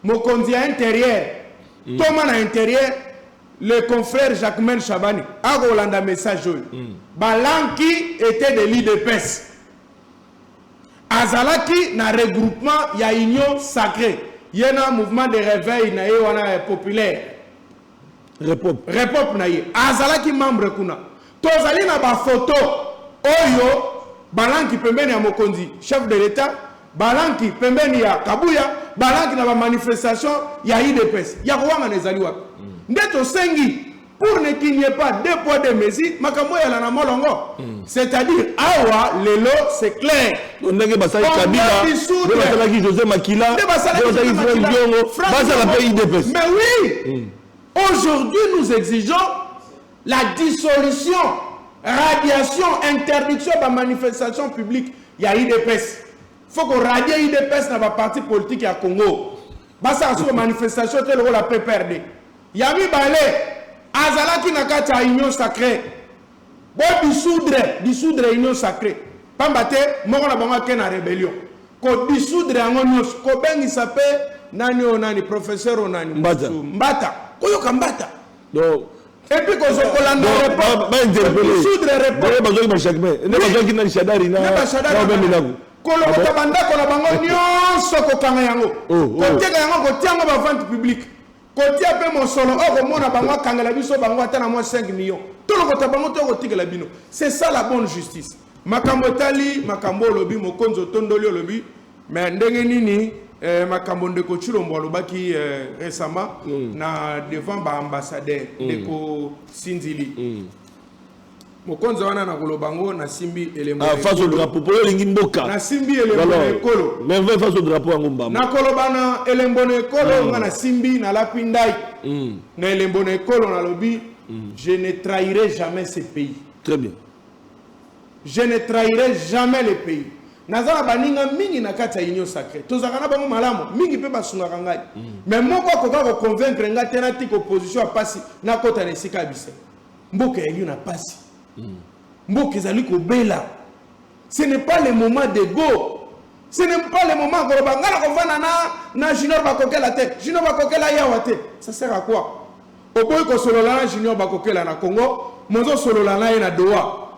mokonzi à intérieur. Toma na intérieur. Le confrère Jacquemain Chabani a Rolanda message. Balanki était de l'IDPS. Azalaki na regroupement ya union sacrée. Il y a un mouvement de réveil na wana populaire. Repop na ye. Azalaki membre kuna. Tozali na ba photo oyo Balanki pembeni ya Mokonzi, chef de l'État, Balanki pembeni ya Kabuya, Balanki na ba manifestation ya IDPS. Ya kuwanga nezali wapi. Ndeto sengi pour ne qu'il n'y ait pas deux poids deux mesures makambo ya la na molongo c'est-à-dire awa lelo c'est clair on a basali Kabila basali José Makila basali Franck Diongo basali pays IDPS. Mais oui aujourd'hui nous exigeons la dissolution, radiation, interdiction de la manifestation publique. Il y a IDPS. Il faut qu'on radie IDPS dans la partie politique à Congo. Basa sur manifestation telle que la PPRD. Yami Balé, Azalaki Nakata Union Sacrée. Bon dissoudre Union Sacrée. Pambate, moko na bango kena rébellion. Ko dissoudre en union, ko bengi s'appelle nani professeur onani Mbata. Koyo Kambata. Donc et puis qu'on se collande dissoudre répondre. Besoin de chaque main. Ne besoin qu'il n'ait chadari na. Kolokota bandako na bango nyonso kokanga yango. Koteka yango kotianga ba vente publique. Kotia pe mon solo o komona bango kangela biso bango atana mo 5 millions. Tolokota bango to kotikela bino. C'est ça la bonne justice. Makambo tali makambo lobi mokonzo tondoli lobi mais ndenge nini makambo ndeko Chilombo lobaki récemment na devant ba ambassadeur ndeko Sinzili. Mokonzo wana na kolobango na simbi elembo face au drapeau pour lingi mboka na simbi elembo ekolo mais face au drapeau yango mbamba na kolobana elembo ekolo na simbi na lapindai na elembo ekolo na lobi je ne trahirai jamais ce pays. Très bien. Je ne trahirai jamais le pays. Nazala baninga mingi na kati ya union sacrée. Tozakana bango malamu, mingi pe basungaka ngai. Mais moko akoka ko convaincre nga tena ti opposition a pasi na kota na esika bise. Mboka ya na pasi. Mboka ezali ko bela. Ce n'est pas le moment d'ego. Ce n'est pas le moment ko bangala ko vana na Junior Bakokela te. Junior Bakokela yawa te. Ça sert à quoi? Oboy ko solola na Junior Bakokela na Congo, mozo solola na na Doha.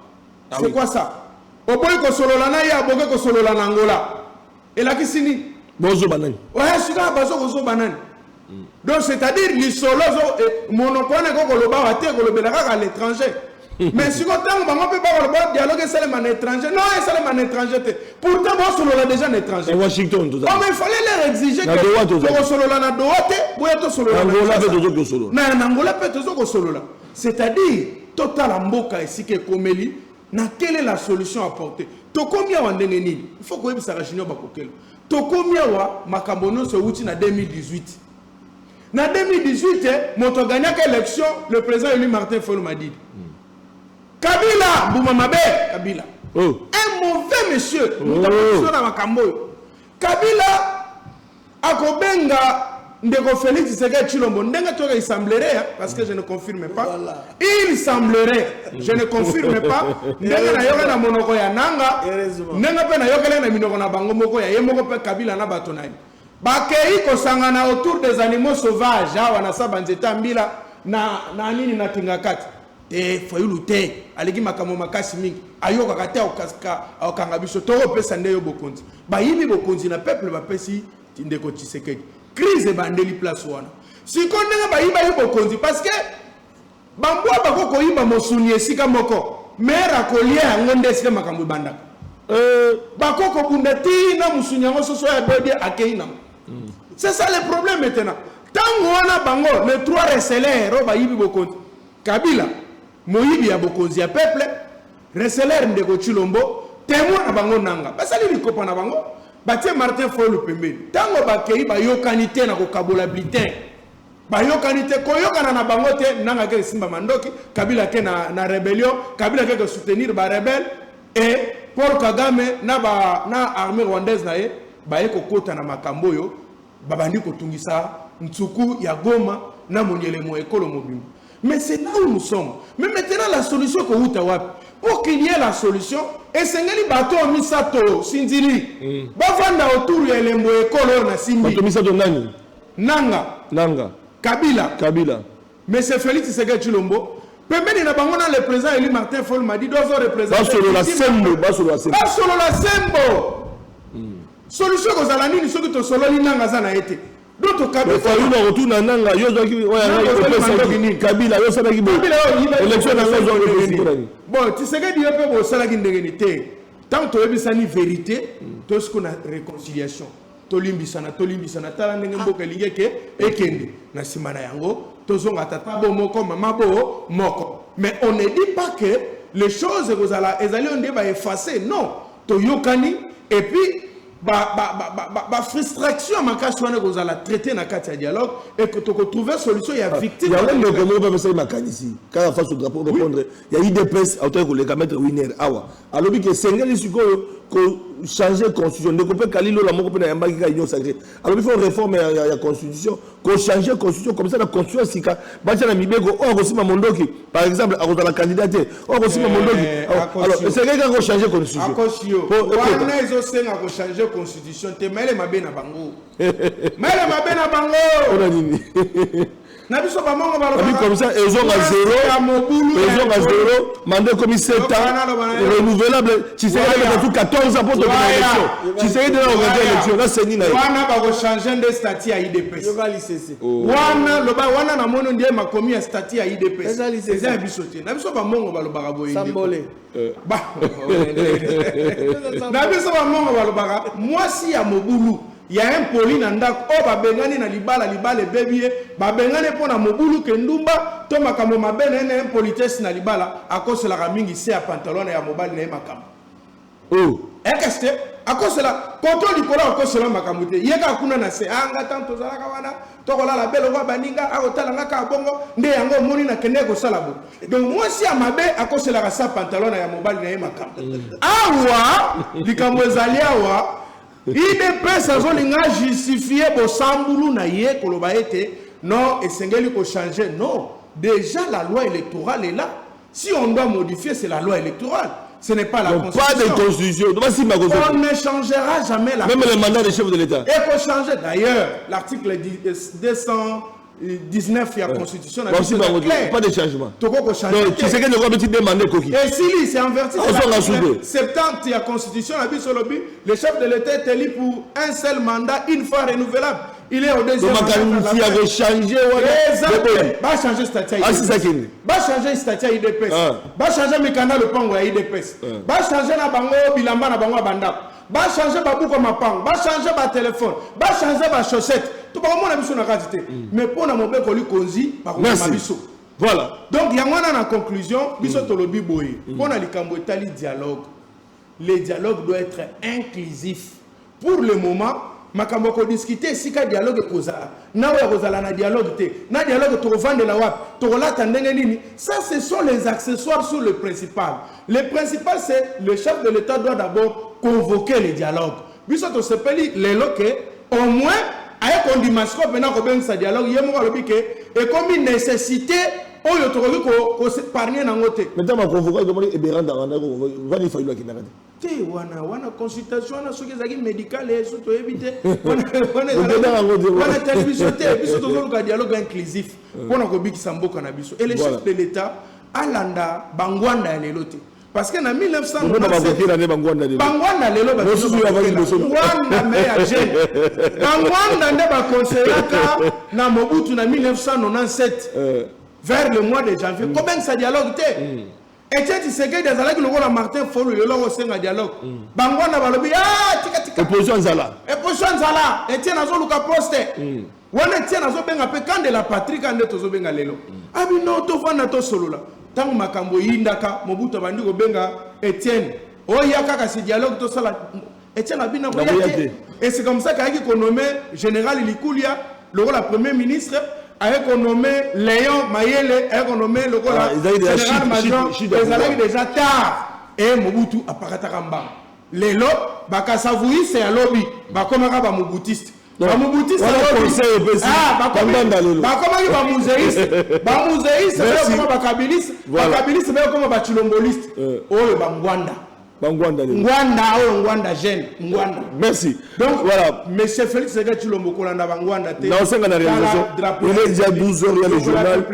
C'est quoi ça? Oboy ko solola na ya boke ko solola na Angola. Et la kisini Bozo banani. Ouais, sika bazo ko banani. Donc c'est-à-dire les solos monopone ko loba wa te ko lobela ka à l'étranger. Mais si on tient bango pe ba ko dialogue c'est le man étranger. Non, c'est le man étranger te. Pourtant bon solola déjà un étranger. Washington tout ça. Mais il fallait leur exiger que ko solola na Doha te, boya to solola na Angola pe tozo ko solola. Na Angola pe tozo ko solola. C'est-à-dire total mboka esike komeli. Quelle est la solution apportée? Tokomia wa ndenge nini? Il faut que ça Junior Bakokela. Tokomia wa makambono se wuti na 2018. Na 2018, moto gagna l'élection, le président élu Martin Fayulu m'a dit. Kabila, Boumamabe, Kabila. Oh. Un mauvais monsieur. Kabila akobenga Ndeko Félix Tshisekedi Tshilombo ndenga toka il semblerait parce que je ne confirme pas. Voilà. Il semblerait, je ne confirme pas. Ndenga na yoka na monoko ya nanga. Ndenga pe na yoka na minoko na bango moko ya yemoko pe Kabila na bato na. Bakei ko sangana autour des animaux sauvages, awa na sabanzeta mbila na nini na tingakati. Te Fayulu te, aliki makamo makasi mingi. Ayoka kate au kanga biso toro pesa ndeyo bokonzi. Ba yibi bokonzi na peuple ba pesi Ndeko Tshisekedi. Crise bandeli place wana. Si kondenga ba yiba yibo konzi parce que bambwa bakoko yiba mosuni esika moko. Mera kolia ngonde esika makambu bandaka. Bakoko bundati na musuni yango soso ya bodi akeina. C'est ça le problème maintenant. Tango wana bango les trois receleurs ba yibi bokonzi. Kabila moyibi ya bokonzi ya peuple, receleur Ndeko Tshilombo, témoin na bango nanga. Basali likopa na bango. Batie Martin Fayulu pembeni. Tango bakei ba yokanité na ko kabola bulletin. Ba yokanité ko yokana na bango te nanga ke Simba Mandoki, Kabila ke na rébellion, Kabila ke soutenir ba rebelle et Paul Kagame na armée rwandaise na ye ba yeko kota na makambo yo babandi ko tungisa Ntsuku ya Goma na monyele mo ekolo mobimba. Mais c'est là où nous sommes. Mais maintenant la solution ko uta wapi? Pour qu'il y ait la solution, et c'est que bateau misato sindili. Bavanda autour ya lembo ekolo na simbi. Bateau misato nani? Nanga. Kabila. Mais c'est Félix Tshisekedi Tshilombo. Pembeni na bango na le président élu Martin Fayulu m'a dit dozo représenter. Basolo la sembo. Solution ko zala nini soki to solo li nanga za na été. D'autres Kabila Fayulu retourne nanga yo zoki Kabila yo sabaki bo. Élection na zo. Bon, Tshisekedi yo pe bo salaki ndengeni te. Tant to ebisani vérité, to ce qu'on a réconciliation. To limbisana tala ndenge mboka lingeke ekende na simana yango tozonga tata bo moko mama bo moko. Mais on ne dit pas que les choses ezali on va effacer. Non, to yokani et puis frustration makasi wana kozala traité na kati ya dialogue et que to trouver solution ya victime. Ya ndio comme on peut faire makanisi quand face au drapeau répondre il y a IDPS autant que les mettre winner awa alobi que sengeli sikoyo ko changer constitution de couper kalilo la moko pe na yambaki ka union sacrée alobi faut réforme ya constitution ko changer constitution comme ça la constitution sika bacha na mibeko o ko sima mondoki par exemple a ko la candidate o ko sima mondoki alors c'est quelqu'un ko changer constitution akosio wana izo senga ko changer constitution te mele mabe na bango ona nini na biso ba mongo ba comme ça ils ont à zéro mandat comme 7 ans renouvelable tu sais que tout 14 ans pour ton élection tu sais de l'élection là c'est nina wana ba ko changer de statut à IDPS yo ba licence wana lo ba wana na mono ndiye makomi ya statut à IDPS c'est biso te na biso ba mongo ba lo ba boye sambole ba na biso ba mongo ba lo ba moi si ya mobulu. Il y a un poli nandak o babengani na libala bebie babengani pona mobulu kendumba to makamo mabene na un politesse na libala akosela mingi se ya pantalon ya mobali na makamo ekeste akosela koto likola akosela makamute yeka kuna na se anga tanto zalaka wana tokola la belo kwa baninga akotala ngaka bongo nde yango moni na kende ko sala bo donc moi si amabe akosela ka sa pantalon ya mobali na ye makambo awa likambo ezali awa IDPS azolinga justifier bo sambulu na ye koloba ete non esengeli ko changer non déjà la loi électorale est là si on doit modifier c'est la loi électorale. Ce n'est pas la Constitution. Pas de Constitution. On ne changera jamais la Même le mandat des chefs de l'État. Et pour changer, d'ailleurs, l'article 219 de la Constitution n'a pas de changement. Donc, tu sais que nous avons demandé coquille. Et si c'est inverti, l'article 70 de la Constitution, le chef de l'État est élu pour un seul mandat, une fois renouvelable. Il est au deuxième mandat. Donc, il avait changé. Va changer statut. Va changer statut IDPS. Va changer Mikanda le Pango à IDPS. Va changer na bango bilamba na bango banda. Va changer babuko mapang. Va changer ba téléphone. Va changer ba chaussette. Tout le monde a besoin de quantité. Mais pour na mobe ko li konzi ba ko mabiso. Voilà. Donc il y a en conclusion, biso tolobi boye. Pour na likambo etali dialogue. Le dialogue doit être inclusif. Pour le moment, makambo ko discuter sika dialogue kozala na wa kozala na dialogue te na dialogue to vendre la wap to relata ndenge nini. Ça ce sont les accessoires sur le principal. Le principal c'est le chef de l'État doit d'abord convoquer le dialogue. Biso to sepeli les loke au moins avec on dimanche pendant ko ben sa dialogue yemo ko lobi ke et comme une nécessité oyo to ko se parler na ngote. Maintenant ma convoquer demande e beranda randa ko va ni failo ki nakate. Te wana consultation na soki zaki médical et surtout éviter wana télévision te biso to ko dialogue inclusif pona ko bikisa mboka na biso et le chef de l'État alanda bangwanda ya lelo te parce que na 1997 bangwanda lelo ba bangwanda me ya jeune bangwanda nde ba conseillaka na Mobutu na 1997 vers le mois de janvier combien ça dialogue te et tu sais que des alaki le rôle Martin Folo le logo senga dialogue bangwanda balobi tika tika opposition zala et tiens nazo luka poste wana tiens nazo benga pe quand de la patrie quand de tozo benga lelo abi no to vanda to solola tangu makambo yindaka Mobutu bandi ko benga Etienne oya kaka si dialogue to sala Etienne abina ko yate et c'est comme ça qu'on nommé général Likulia le rôle premier ministre avec on nommé Léon Mayele, avec on nommé le général-major, les alliés déjà tard. Et Mobutu apparatakaramba. Les lots, Bakasavoui, c'est un lobby. Bakomaka ba Mobutiste. Ba Mobutiste, c'est un lobby. Ah, Bakomaki ba Mouzeïste. Ba Mouzeïste, c'est comme Bakabiliste. Bakabiliste, c'est comme ba Chilomboliste. Oh, ba Ngwanda. Ngwanda jeune Ngwanda. Merci. Donc voilà, monsieur Félix Ségué Tshilombo kolanda Ngwanda te. Non, c'est la réalisation. Il est déjà 12h, il y a le journal.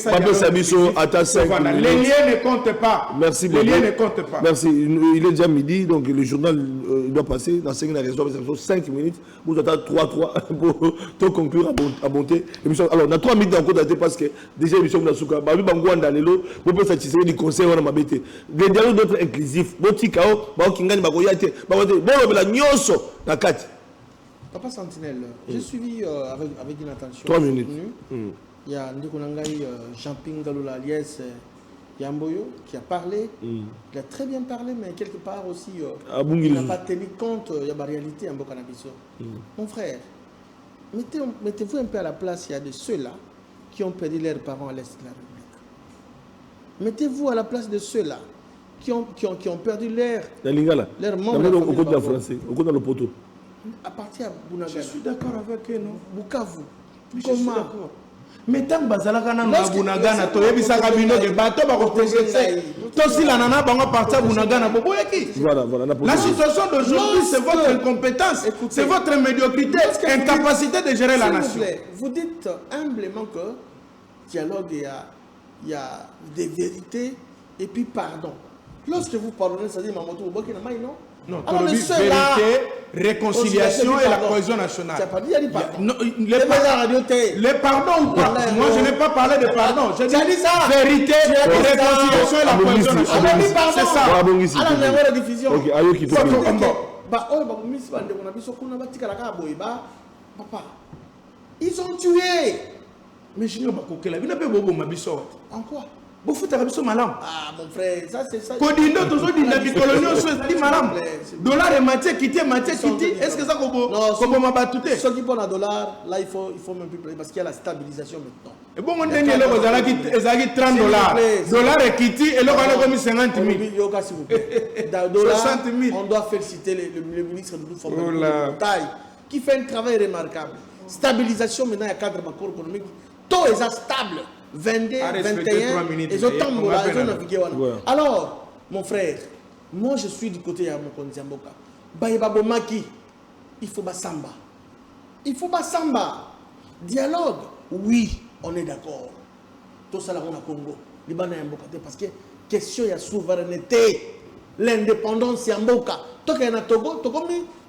Papa Sabiso à 5 minutes. Les liens ne comptent pas. Merci beaucoup. Les liens ne comptent pas. Merci. Il est déjà midi, donc le journal doit passer dans 5 minutes. Vous attendez 3 pour conclure à monter. Alors, on a 3 minutes encore d'attente parce que déjà l'émission de Souka. Babi Ngwanda Lelo, vous pouvez satisfaire du conseil on a mabete. Les dialogues doivent être inclusifs. Botikao, Baokingani Bagoyate, Bagote, Bolobela Nyoso, Nakati. Papa Sentinelle, j'ai suivi avec une attention. 3 minutes. Il y a Ndikonangai Jean-Ping Galula Aliès Yamboyo qui a parlé. Il a très bien parlé, mais quelque part aussi, il n'a pas tenu compte de la réalité en Bokanabiso. Mon frère, mettez-vous un peu à la place, il y a de ceux-là qui ont perdu leurs parents à l'Est de la République. Mettez-vous à la place de ceux-là qui ont perdu leur membre au côté de la français, au côté de le poteau. À partir de Bunagana. Je suis d'accord avec eux, non? Bukavu. Comment? Mais tant que Bazalaka na Bunagana, to ebisaka bino de bateau ba ko progresser. To si la nana ba partir Bunagana bobo yaki. Voilà. La situation d'aujourd'hui, c'est votre incompétence, c'est votre médiocrité, incapacité de gérer la nation. Vous dites humblement que dialogue, il y a des vérités et puis pardon. Lorsque vous pardonnez, ça dit Mamoto Boboki na non? Non, alors vérité, réconciliation et la cohésion nationale. Tu n'as pas dit il y a pardon. Les pardons ou pas? Moi, je n'ai pas parlé de pardon. Je dis ça. Vérité, réconciliation et la cohésion nationale. C'est ça. Alors, il y a une diffusion. Ok, allez, qui papa, ils ont tué. Mais je ne sais pas pourquoi. Il n'y a pas de en quoi? Vous foutez à biso malam. Ah, mon frère, ça c'est ça. Kodindo toujours dit la bicolonion soit dit malam. Dollar et matière quitté. Est-ce que ça comme ma batouté? Ceux qui prennent un dollar, là il faut même plus payer parce qu'il y a la stabilisation maintenant. Et bon, on dit que vous avez 30 dollars. Dollar et quitté et là on a mis 50 000. S'il vous plaît. Dollar, on doit féliciter le ministre de l'Outre-Taille qui fait un travail remarquable. Stabilisation maintenant, il y a 4 macro économiques. Tout est stable. 22, 21, et autant alors, mon frère, moi je suis du côté de Mokonzi Ziamboka. Baïbabomaki, il faut Bassamba. Il faut Bassamba. Dialogue, oui, on est d'accord. Tout ça là, on a Congo. Liban et Mboka, parce que question de souveraineté, l'indépendance et Mboka. Toi qui es à Togo, tu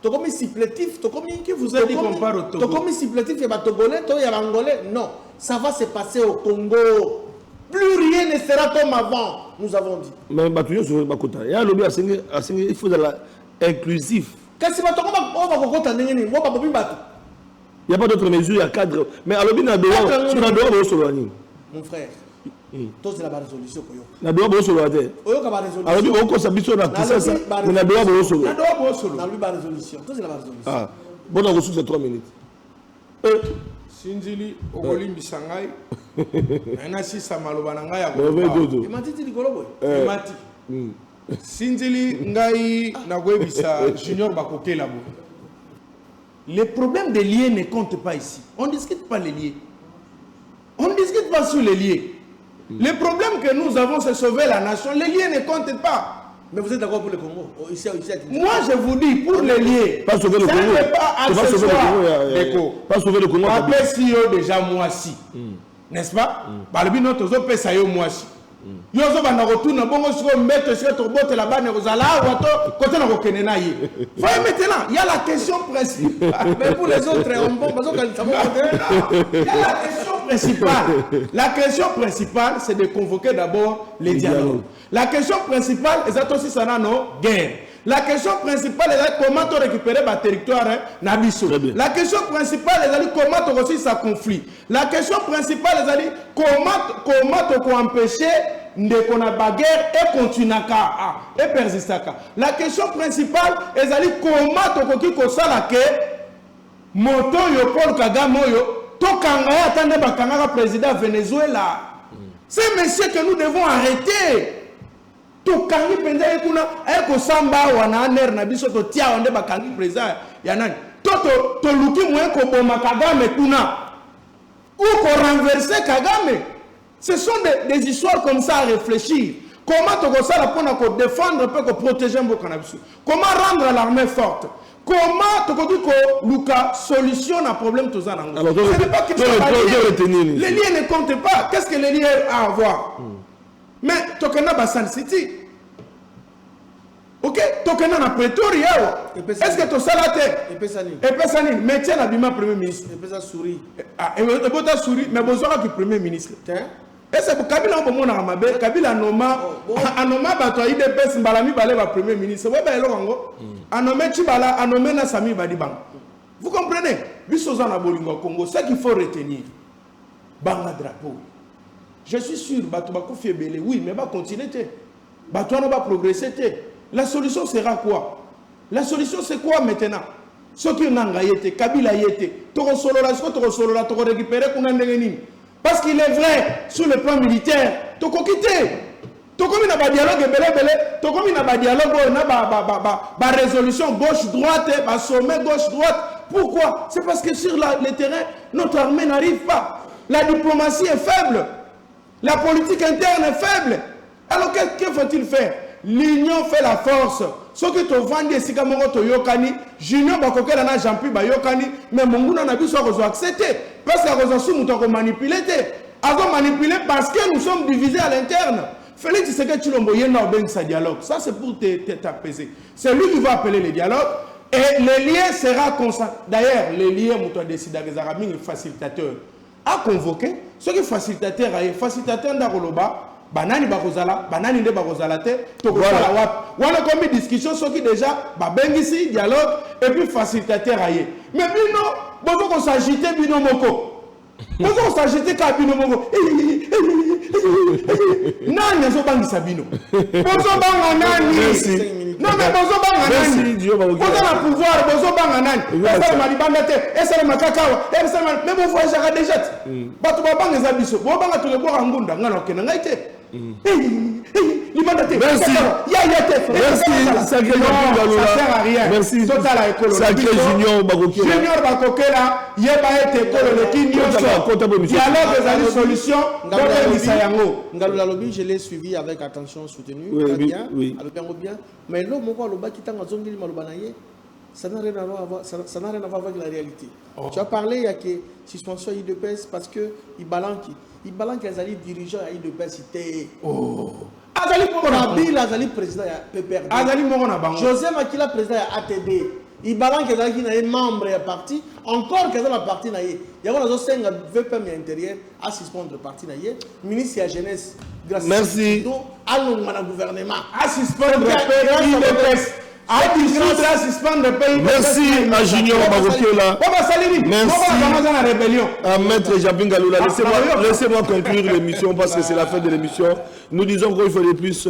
comme supplétif, tu comme qui vous a dit qu'on parle au Togo. Tu comme supplétif, il y a Togolais, il y a Angolais. Non, ça va se passer au Congo. Plus rien ne sera comme avant, nous avons dit. Mais Batouillon sur le Bakota. Il y a un lobby il faut de l'inclusif. Qu'est-ce que tu as dit? Il n'y a pas d'autres mesures, il y a cadre. Mais à l'objet, mon frère, tout c'est la résolution. Na doa bo solo ate. Oyo ka ba résolution. Alors on ko sabiso na puissance. Mais na doa bo solo. Na doa bo solo. Na lui ba résolution. Tout c'est la résolution. Ah. Bon on reçu 3 minutes. Sinzili okolimbi sangai. Na si samaloba na ngai ya ko. E matiti likolo boy. E mati. Sinzili ngai na koyebisa junior bakokela bo. Les problèmes des liens ne comptent pas ici. On ne discute pas les liens. On ne discute pas sur les liens. Le problème que nous avons, c'est sauver la nation. Les liens ne comptent pas. Mais vous êtes d'accord pour le Congo? Moi, je vous dis, pour les liens, pas sauver le Congo. Ça n'est pas accessoire. Pas sauver le Congo. Pas PSIO déjà moi si. N'est-ce pas? Balbi notre zo PSIO moi si. Yo zo bana retourne bongo sur mettre sur ton botte là-bas ne rozala wato côté na kokenena yi. Voyez maintenant, il y a la question principale. Mais pour les autres on bon parce que il y a la question principale. La question principale c'est de convoquer d'abord les dialogues. La question principale est aussi ça non guerre. La question principale est comment tu récupérer le territoire Nabiso. La question principale est comment tu réussir ça conflit. La question principale est comment tu empêcher de qu'on a bagarre et continuer et persister. La question principale est comment tu réussir ça que moto yo Paul Kagame yo to kanga attendre bakanga président Venezuela. C'est monsieur que nous devons arrêter. To kangi penza ekuna eko samba wana ner na biso to tia onde ba kangi président ya nani to luki mwe ko boma Kagame kuna ou ko renverser Kagame. Ce sont des histoires comme ça à réfléchir. Comment to ko sala pona ko défendre peut ko protéger mboka na biso. Comment rendre l'armée forte. Comment to ko dit ko luka solution à problème to za nango. Ce n'est pas les liens ne comptent pas. Qu'est-ce que les liens a à voir? Mais tokena Basan City. Ok, tokena na Pretoria. Est-ce que to salate? Et pesani. Mais tiens l'abima premier ministre. Et pesa souris. Ah, et bota souris. Mais besoin du premier ministre. Et c'est pour Kabila on peut mona amabe. Kabila noma. Anoma bato IDPS mbalami balé ba premier ministre. Ouais ba elongo. Anome Chibala, anome na Sami Badibang. Vous comprenez? Bisoza na bolingo Congo. Ce qu'il faut retenir. Banga drapeau. Je suis sûr, oui, mais va continuer. On va progresser. La solution sera quoi? La solution c'est quoi maintenant? Ce qui n'a été, Kabila y était, tu récupérer parce qu'il est vrai, sur le plan militaire, tu as quitté. Tu as un dialogue, tu as un dialogue, une résolution gauche-droite, un sommet gauche-droite. Pourquoi? C'est parce que sur le terrain, notre armée n'arrive pas. La diplomatie est faible. La politique interne est faible. Alors que faut-il faire? L'union fait la force. Ce que tu vends des sikamoro to yokani, junior bakokela na jampi ba yokani, mais monguna na biso ko accepter parce que ko sou muto ko manipuler. Avant manipuler parce que nous sommes divisés à l'interne. Félix Tshisekedi Tshilombo yena obeng sa dialogue. Ça c'est pour t'apaiser. C'est lui qui va appeler le dialogue et le lien sera constant. D'ailleurs, le lien muto décide que Zaraming est facilitateur. A convoqué ceux qui facilitateur d'Aroloba, banani bakozala, banani de bakozala te, tokozala wap. Wana comme discussion ceux qui déjà bengisi dialogue et puis facilitateur aye. Mais bino, bozo ko s'agiter bino moko. Bonjour, ça j'étais cabino mongo. Nani azobangi sabino. Bonjour banga nani. Non mais bonjour banga nani. Bonjour la pouvoir, bonjour banga nani. Esa malibanda te, esa makakawa, esa même on voit déjà déjà. Bato babanga zabiso. Bo banga to le boire ngunda ngana okena ngaite. Merci. Sacré Merci. Sacré Junior Bakokela. Junior Bakokela, Yeba ete école le Kinyoso. Dialogue des solutions. Ngaloula Lobi, je l'ai suivi avec attention soutenu. Oui. Bien. Mais l'homme, moi, le bas qui t'a ngazongi malobanaye, ça n'a rien à voir avec la réalité. Tu as parlé, il y a que suspension IDPS parce que il balance les alliés dirigeants à IDPS. Azali Mokonabil, Azali président à PPRD. Azali Mokonabango. José Makila président à ATD. Il balance les alliés qui sont membres de la partie. Encore que dans la partie, il y a un VPM intérieur à suspendre le parti. Ministre de la Jeunesse. Merci. À le gouvernement. À suspendre le pays. Merci à Junior Bakokela. Merci à Maître Japin Galoula. Laissez-moi conclure l'émission parce que c'est la fin de l'émission. Nous disons qu'il faut de plus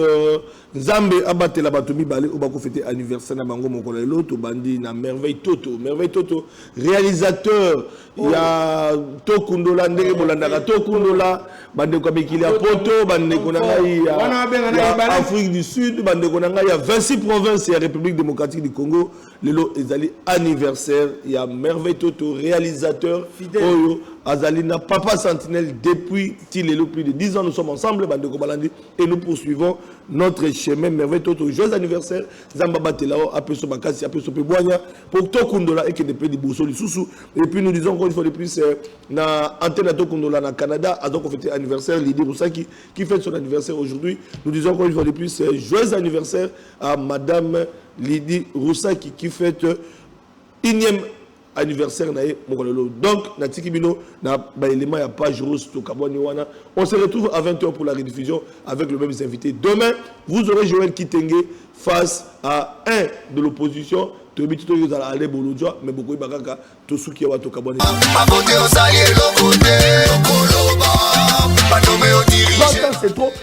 Zambe Abate la Batomi Balé au Bako fêté anniversaire na Bango Mokolelo to bandi na Merveille Toto réalisateur il y a Tokundola Ndege Bolandaka Tokundola bande ko bekili ya Poto bande ko ngai ya Afrique du Sud bande ko ngai ya 26 provinces et République démocratique du Congo lelo ezali anniversaire il y a Merveille Toto réalisateur Oyo Azalina Papa Sentinelle depuis Tilelo plus de 10 ans nous sommes ensemble bande ko balandi et nous poursuivons notre chemin Merveille Toto joyeux anniversaire Zamba Batelao apeso Bakasi apeso Peboanya pour Tokundola et que des pays de Bosso Lisusu et puis nous disons qu'il faut de plus na antenne Tokundola na Canada a donc fêté anniversaire Lydie Roussaki qui fête son anniversaire aujourd'hui nous disons qu'il faut de plus joyeux anniversaire à madame Lydie Roussaki qui fête 1e anniversaire na Mokolelo. Donc na tikibino na ba élément ya page rose to kaboni wana. On se retrouve à 20h pour la rediffusion avec le même invité. Demain, vous aurez Joël Kitenge face à un de l'opposition. Tobiti to yozala ale bolodjo mais beaucoup bakaka to suki wa to kaboni. Abote osali lokote okoloba. Pas nommé au dirige. C'est trop